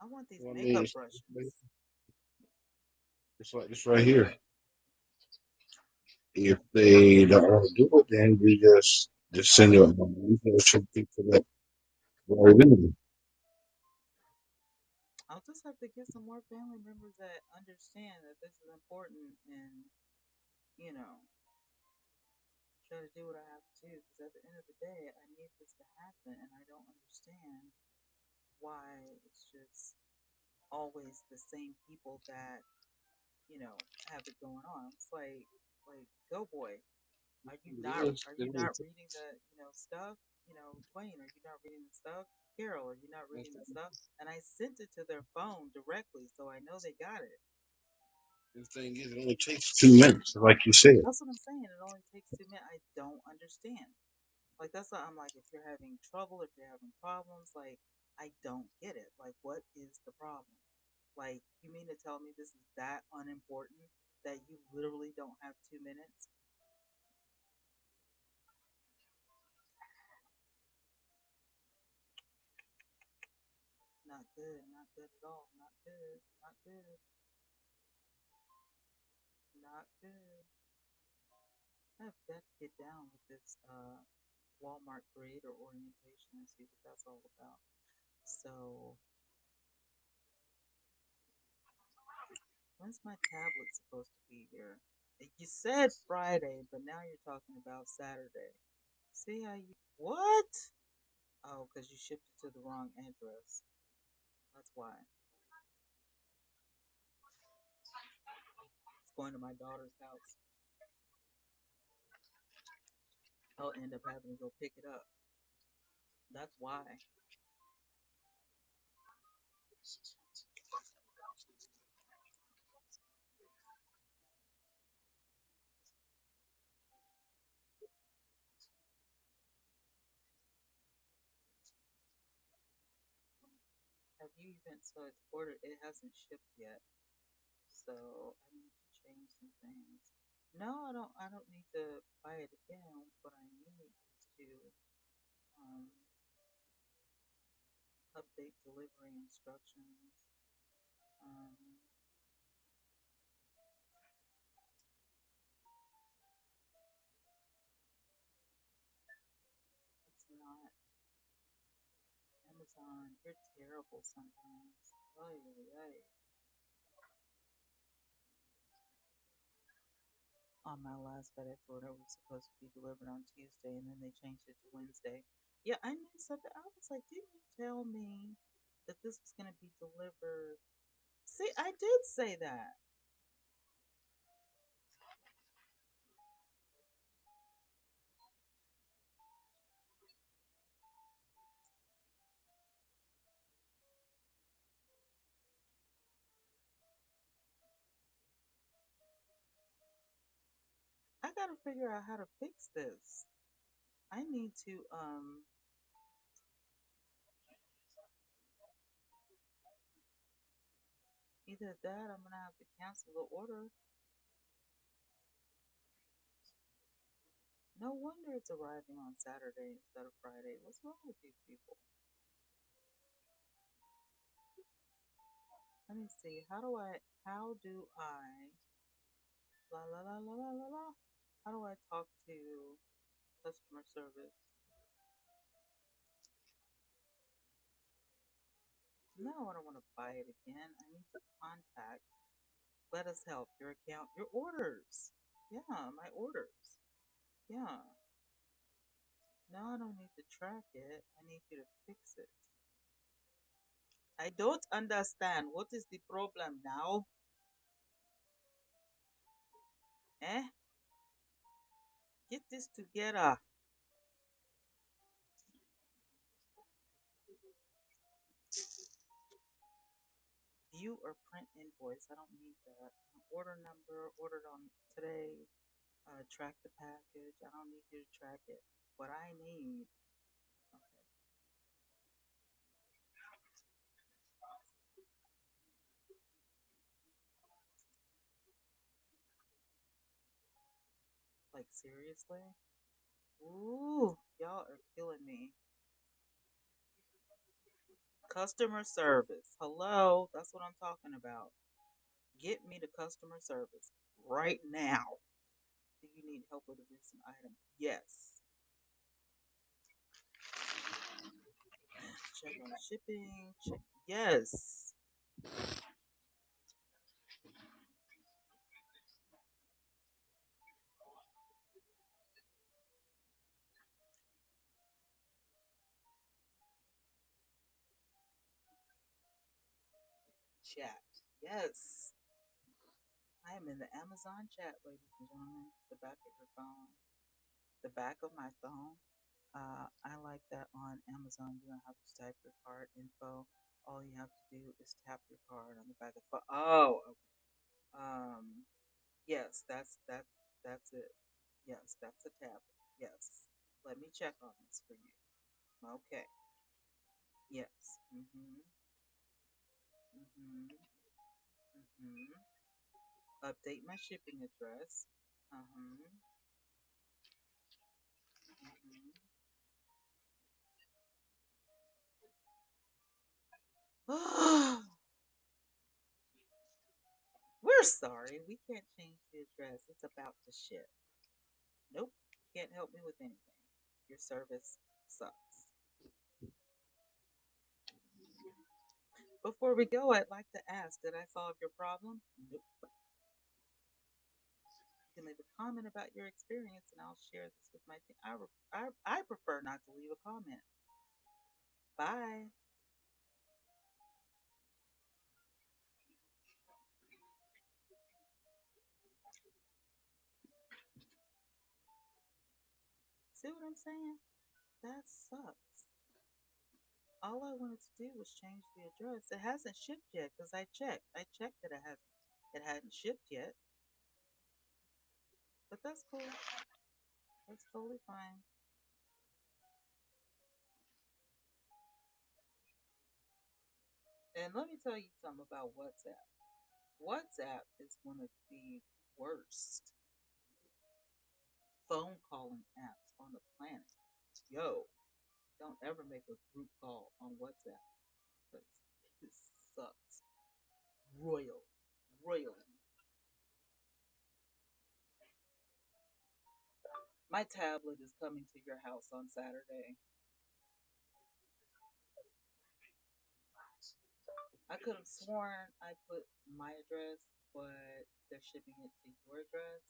I want these well, I mean, makeup brushes. it's like this right here. If they don't want to do it, then we just send you a you know, some people that are limited. I'll just have to get some more family members that understand that this is important and, you know, try to do what I have to do. Because at the end of the day, I need this to happen and I don't understand why it's just always the same people that, have it going on. It's like, go boy. Yes, Are you it not is. reading the stuff? Dwayne, are you not reading the stuff? Carol, are you not reading the stuff? And I sent it to their phone directly, so I know they got it. The thing is, it only takes 2 minutes, like you said. That's what I'm saying. It only takes 2 minutes. I don't understand. Like that's why I'm like, if you're having trouble, if you're having problems, like I don't get it. Like, what is the problem? Like, you mean to tell me this is that unimportant that you literally don't have 2 minutes? Not good. Not good at all. Not good. Not good. Not good. I've got to get down with this Walmart creator orientation and see what that's all about. So, when's my tablet supposed to be here? You said Friday, but now you're talking about Saturday. See how you. What? Oh, because you shipped it to the wrong address. That's why. It's going to my daughter's house. I'll end up having to go pick it up. That's why. Have you even. So it's ordered. It hasn't shipped yet. So I need to change some things. No, I don't need to buy it again. What I need is to um, update delivery instructions. Um, Amazon. You're terrible sometimes. Ay, ay, ay. On my last FedEx order was supposed to be delivered on Tuesday, and then they changed it to Wednesday. Yeah, I knew something. I was like, didn't you tell me that this was going to be delivered? See, I did say that. I got to figure out how to fix this. I need to, either that, I'm going to have to cancel the order. No wonder it's arriving on Saturday instead of Friday. What's wrong with these people? Let me see. How do I, la la la la la la la. How do I talk to customer service? No, I don't want to buy it again. I need to contact. Let us help your account, your orders. Yeah, my orders. Yeah. No, I don't need to track it. I need you to fix it. I don't understand. What is the problem now? Eh? Get this together. View or print invoice. I don't need that. Order number, ordered on today. Track the package. I don't need you to track it. What I need, okay, like seriously? Ooh, y'all are killing me. Customer service. Hello, that's what I'm talking about. Get me to customer service right now. Do you need help with a recent item? Yes. Check on shipping. Check. Yes. Chat. Yes. I am in the Amazon chat, ladies and gentlemen. The back of your phone. The back of my phone. I like that on Amazon. You don't have to type your card info. All you have to do is tap your card on the back of the phone. Oh, okay. Yes, that's it. Yes, that's a tab. Yes. Let me check on this for you. Okay. Yes. Mhm. Mhm. Mhm. Update my shipping address. Uh-huh. Mhm. We're sorry. We can't change the address. It's about to ship. Nope. Can't help me with anything. Your service sucks. Before we go, I'd like to ask, did I solve your problem? Nope. You can leave a comment about your experience and I'll share this with my team. I prefer not to leave a comment. Bye. See what I'm saying? That sucks. All I wanted to do was change the address. It hasn't shipped yet because I checked. I checked that it hadn't shipped yet. But that's cool. That's totally fine. And let me tell you something about WhatsApp. WhatsApp is one of the worst phone calling apps on the planet. Yo, don't ever make a group call on WhatsApp because it sucks. Royal. Royally. My tablet is coming to your house on Saturday. I could have sworn I put my address, but they're shipping it to your address.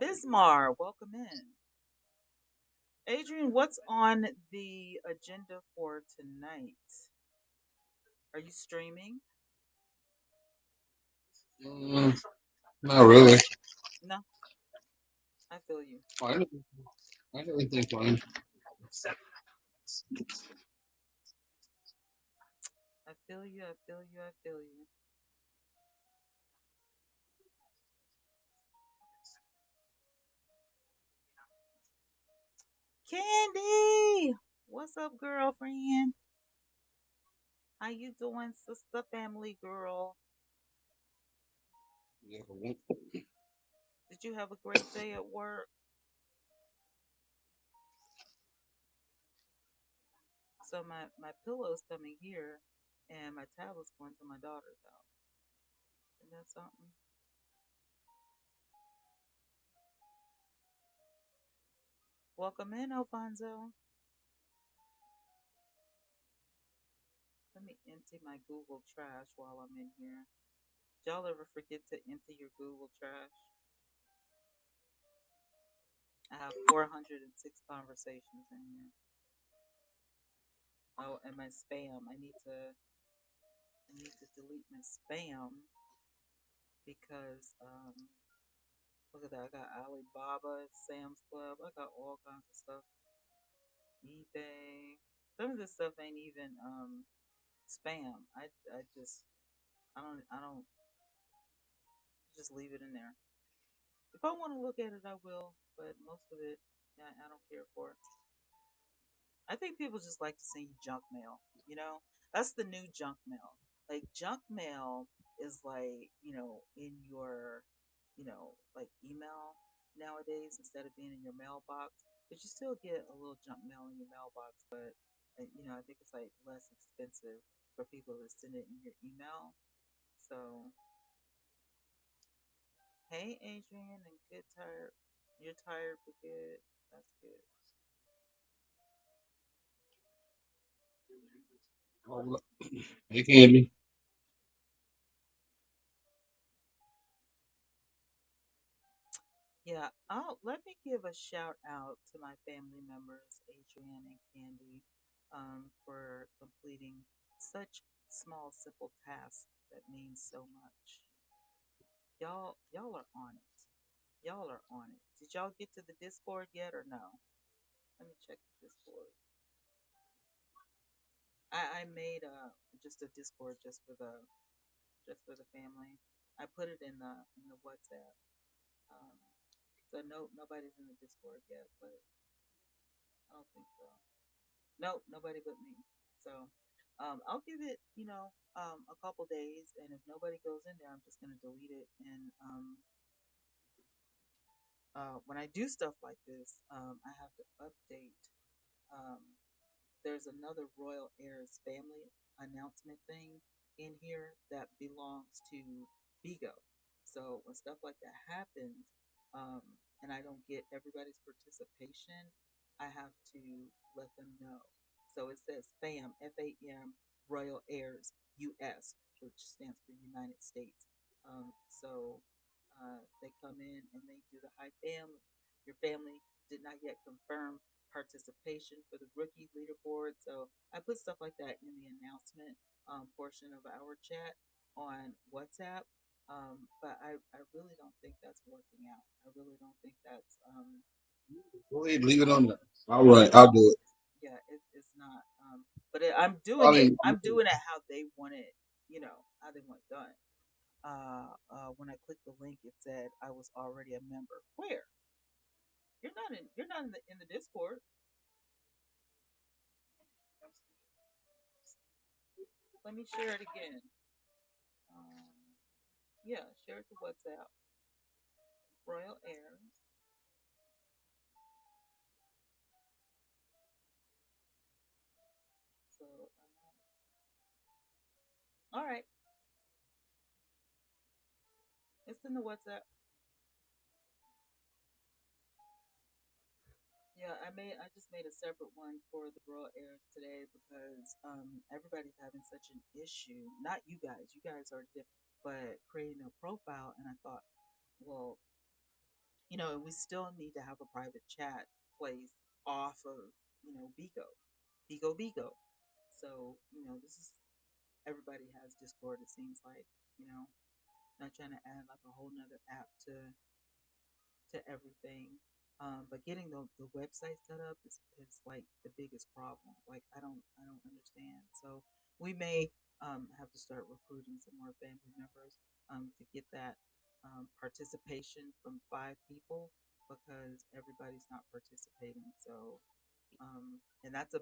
Bismar, welcome in. Adrian, what's on the agenda for tonight? Are you streaming? Mm, not really. No, I feel you. I don't, I don't think fine. I feel you. I feel you. I feel you. Candy, what's up, girlfriend? How you doing, sister, family girl? Yeah, Did you have a great day at work? So my pillow's coming here, and my tablet's going to my daughter's house. Isn't that something? Welcome in, Alfonso. Let me empty my Google trash while I'm in here. Did y'all ever forget to empty your Google trash? I have 406 conversations in here. Oh, and my spam. I need to delete my spam because look at that. I got Alibaba, Sam's Club. I got all kinds of stuff. eBay. Some of this stuff ain't even spam. I don't just leave it in there. If I want to look at it, I will. But most of it, yeah, I don't care for. I think people just like to send you junk mail. You know, that's the new junk mail. Like junk mail is like in your like email nowadays instead of being in your mailbox. But you still get a little junk mail in your mailbox. But I think it's like less expensive for people to send it in your email. So hey, Adrian, and good tired. You're tired but good. That's good. Hey, Candy. Yeah, let me give a shout out to my family members, Adrian and Candy, for completing such small, simple tasks that mean so much. Y'all are on it. Y'all are on it. Did y'all get to the Discord yet or no? Let me check the Discord. I made just a Discord just for the family. I put it in the WhatsApp. Um, so nobody's in the Discord yet, but I don't think so. Nope, nobody but me. So I'll give it, a couple days, and if nobody goes in there, I'm just gonna delete it. And when I do stuff like this, I have to update. Um, there's another Royal Heirs family announcement thing in here that belongs to Vigo. So when stuff like that happens, um, and I don't get everybody's participation, I have to let them know. So it says FAM, FAM, Royal Heirs US, which stands for United States. They come in and they do the high family. Your family did not yet confirm participation for the rookie leaderboard. So I put stuff like that in the announcement portion of our chat on WhatsApp. But I really don't think that's working out. I really don't think that's Go ahead, leave it on there. All yeah, right, I'll do it. yeah, it's not. But I'm I doing it. mean, I'm doing it how they want it. How they want it done. When I clicked the link, it said I was already a member. Where? You're not in the Discord. Let me share it again. Um, yeah, share it to WhatsApp. Royal Airs. So, all right, it's in the WhatsApp. Yeah, I just made a separate one for the Raw Airs today because everybody's having such an issue. Not you guys. You guys are different, but creating a profile and I thought, well, we still need to have a private chat place off of, Bigo. Bigo. So, this is everybody has Discord, it seems like, you know, not trying to add like a whole nother app to everything. But getting the website set up is like the biggest problem. Like I don't understand. So we may have to start recruiting some more family members to get that participation from 5 people because everybody's not participating. So and that's a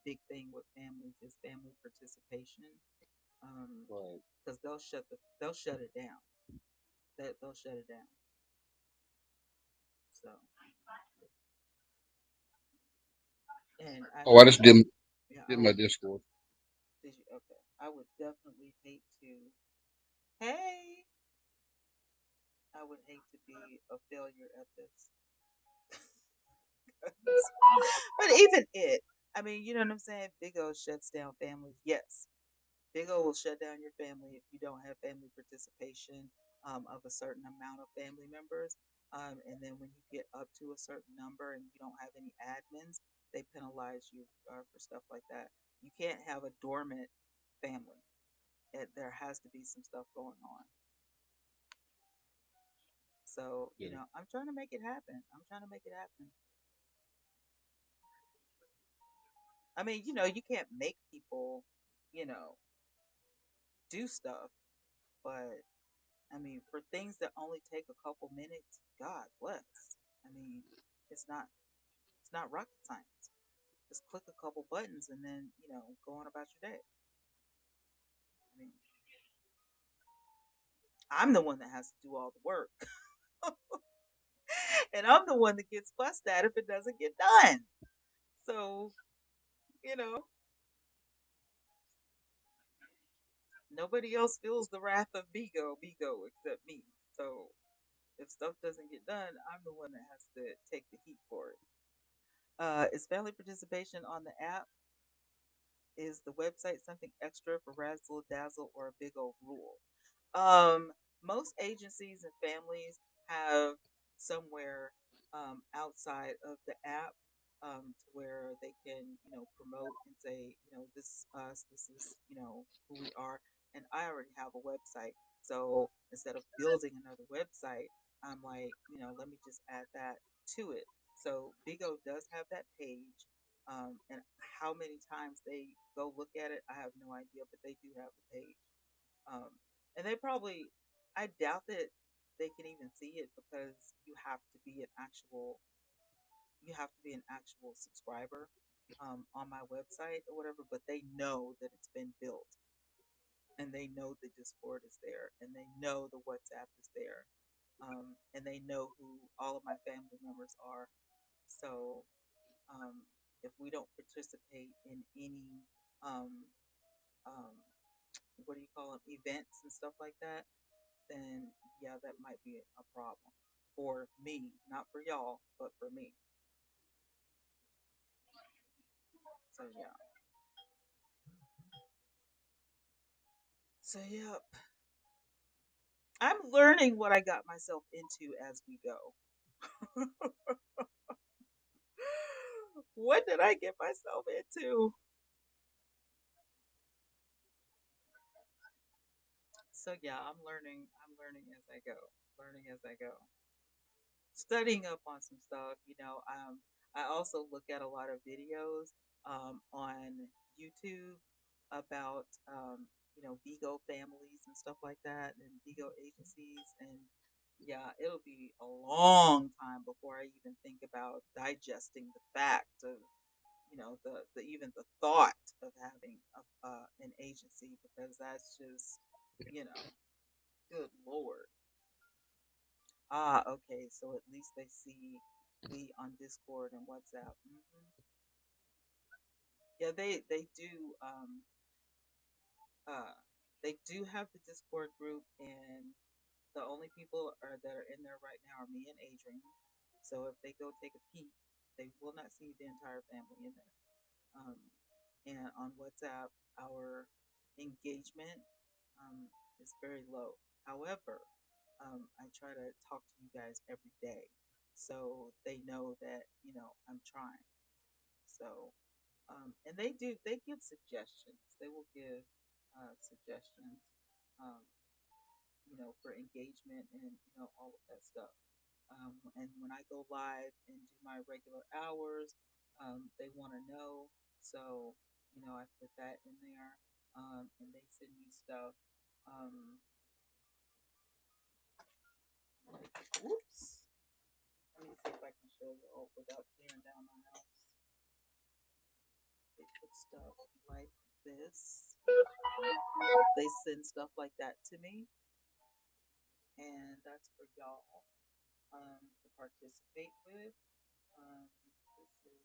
big thing with families is family participation Right. because they'll shut it down. They'll shut it down. So and Oh, I just yeah, I did my would. Discord. Did you? Okay. I would definitely hate to. Hey, I would hate to be a failure at this. But even it, I mean, you know what I'm saying? Big O shuts down families. Yes, Big O will shut down your family if you don't have family participation of a certain amount of family members. And then when you get up to a certain number and you don't have any admins, they penalize you for stuff like that. You can't have a dormant family. There has to be some stuff going on. So, Yeah. I'm trying to make it happen. I'm trying to make it happen. I mean, you can't make people, you know, do stuff, but I mean, for things that only take a couple minutes, God bless. I mean, it's not it's not rocket science. Just click a couple buttons and then, go on about your day. I mean, I'm the one that has to do all the work. And I'm the one that gets fussed at if it doesn't get done. So, you know, nobody else feels the wrath of Bigo except me. So if stuff doesn't get done, I'm the one that has to take the heat for it. Is family participation on the app? Is the website something extra for Razzle Dazzle or a big old rule? Most agencies and families have somewhere outside of the app to where they can, promote and say, this is us, this is, who we are. And I already have a website. So instead of building another website, I'm like, let me just add that to it. So Bigo does have that page. And how many times they go look at it, I have no idea, but they do have the page. Um, and they probably, I doubt that they can even see it because you have to be an actual subscriber on my website or whatever. But they know that it's been built, and they know the Discord is there, and they know the WhatsApp is there, and they know who all of my family members are. So um, if we don't participate in any um, um, what do you call them, events and stuff like that, then yeah, that might be a problem for me, not for y'all, but for me. So yeah, so yeah, I'm learning what I got myself into as we go. What did I get myself into? So yeah, I'm learning as I go, learning as I go. Studying up on some stuff. I also look at a lot of videos on YouTube about Vigo families and stuff like that, and Vigo agencies, and yeah, it'll be a long time before I even think about digesting the fact of the even the thought of having an agency because that's just good lord. Ah, okay. So at least they see we on Discord and WhatsApp. Yeah, they do. Uh, they do have the Discord group, and the only people that are in there right now are me and Adrian. So if they go take a peek, They will not see the entire family in there. Um, and on WhatsApp, our engagement um, is very low. However, I try to talk to you guys every day, so they know that I'm trying. So, and they give suggestions. They will give suggestions, um, for engagement and all of that stuff. And when I go live and do my regular hours, they want to know. So, I put that in there, and they send me stuff. Um, Whoops. Let me see if I can show you all without tearing down my house. They put stuff like this. They send stuff like that to me, and that's for y'all to participate with. This is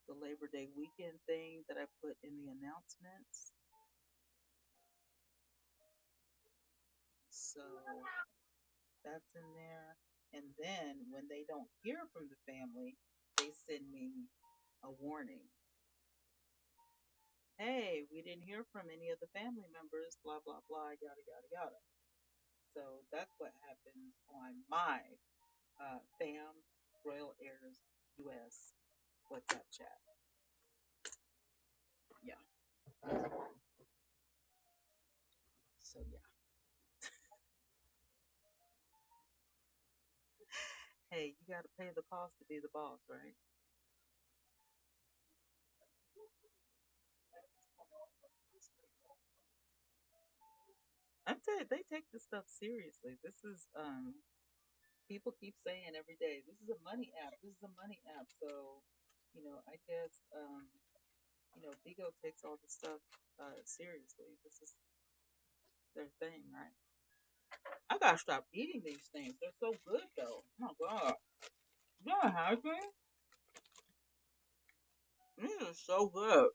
the Labor Day weekend thing that I put in the announcements. So that's in there. And then when they don't hear from the family, they send me a warning. Hey, we didn't hear from any of the family members, blah, blah, blah, yada, yada, yada. So that's what happens on my FAM Royal Airs US WhatsApp chat. Yeah. So, yeah. Hey, you got to pay the cost to be the boss, right? I'm telling you, they take this stuff seriously. This is people keep saying every day, this is a money app. This is a money app. So, I guess Bigo takes all this stuff seriously. This is their thing, right? I gotta stop eating these things. They're so good though. Oh my god. Yeah, Hagrid. These are so good.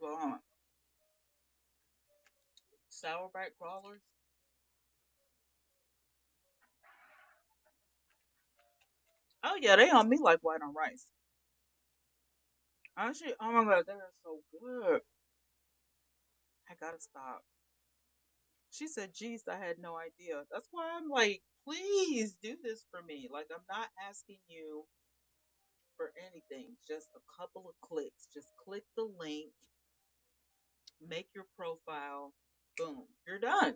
God. Sour bite crawlers. Oh yeah, they on me like white on rice. Actually, oh my god, they are so good. I gotta stop. She said, geez, I had no idea. That's why I'm like, please do this for me. Like, I'm not asking you for anything, just a couple of clicks. Just click the link, make your profile, boom, you're done.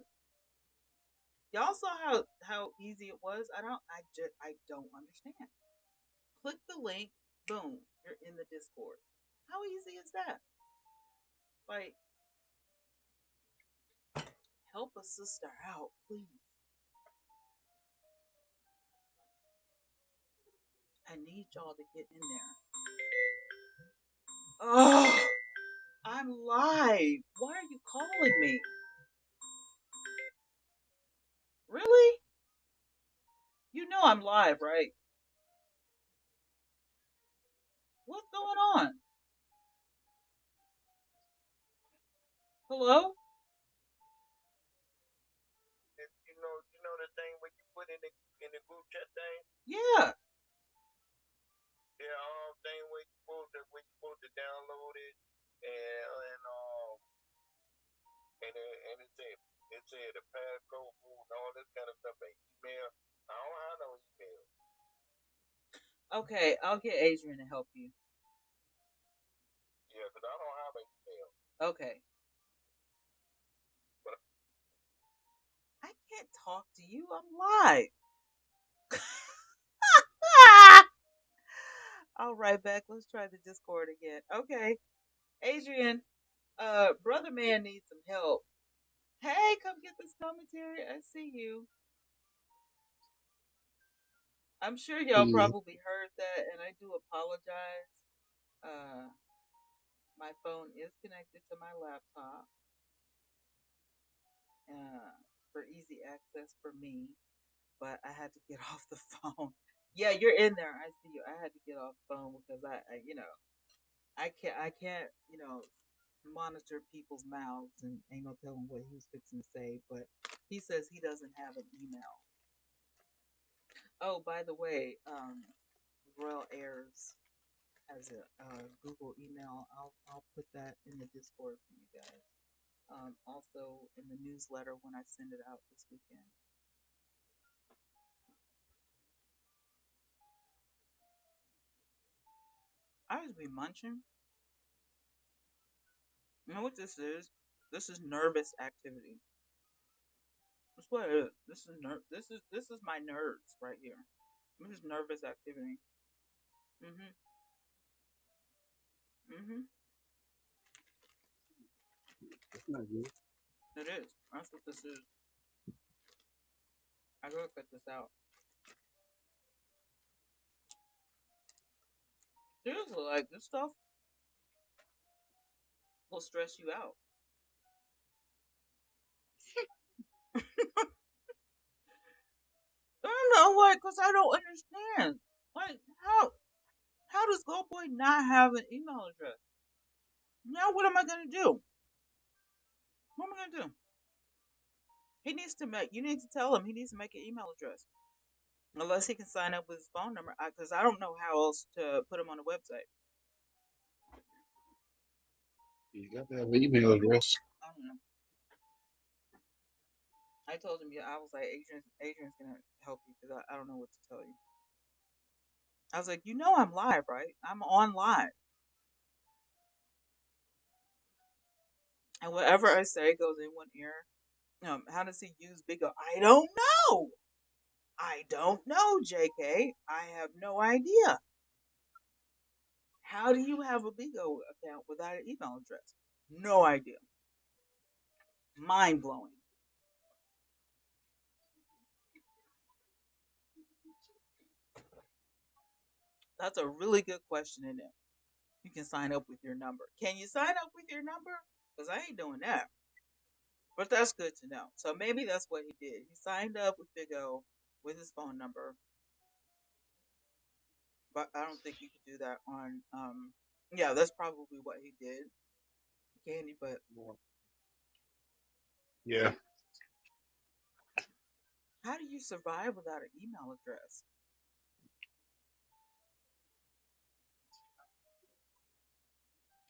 Y'all saw how easy it was. I don't understand. Click the link, boom, you're in the Discord. How easy is that? Like, help a sister out, please. I need y'all to get in there. Oh, I'm live. Why are you calling me? Really? You know I'm live, right? What's going on? Hello? You know the thing when you put in the group chat thing, Yeah. the thing where you supposed to download it and the passcode and all this kind of stuff and email. I don't have no email. Okay, I'll get Adrian to help you. Yeah, because I don't have an email. Okay. But I can't talk to you. I'm live. All right, back. Let's try the Discord again. Okay. Adrian, brother man needs some help. Hey, come get this commentary. I see you. I'm sure y'all Yeah. probably heard that, and I do apologize. Uh, my phone is connected to my laptop for easy access for me, but I had to get off the phone. Yeah, you're in there. I see you. I had to get off the phone because I can't monitor people's mouths and ain't no telling what he was fixing to say. But he says he doesn't have an email. Oh, by the way, Royal Airs has a Google email. I'll put that in the Discord for you guys. Also in the newsletter when I send it out this weekend. I just be munching. You know what this is? This is nervous activity. That's what it is. This is my nerves right here. This is nervous activity. Mhm. Mhm. That's not good. It is. That's what this is. I gotta cut this out. Seriously, like this stuff will stress you out. I don't know, like, cause I don't understand. Like, how does Goldboy not have an email address? Now, what am I gonna do? What am I gonna do? He needs to make. You need to tell him he needs to make an email address. Unless he can sign up with his phone number, because I don't know how else to put him on the website. You got to have an email address. I don't know. I told him, yeah, I was like, Adrian's gonna help you because I don't know what to tell you. I was like, I'm live, right? I'm on live, and whatever I say goes in one ear. How does he use Big O? I don't know. I don't know, JK. I have no idea. How do you have a Big O account without an email address? No idea. Mind blowing. That's a really good question, isn't it? You can sign up with your number. Can you sign up with your number? Because I ain't doing that. But that's good to know. So maybe that's what he did. He signed up with Big O with his phone number, but I don't think you could do that on. Yeah, that's probably what he did, Candy. But Yeah. how do you survive without an email address?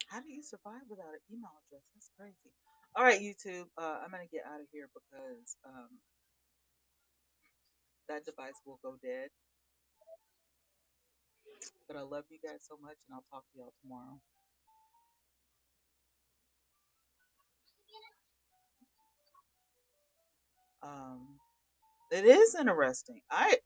How do you survive without an email address? That's crazy. All right, YouTube. I'm gonna get out of here because that device will go dead. But I love you guys so much, and I'll talk to y'all tomorrow. Um, it is interesting. I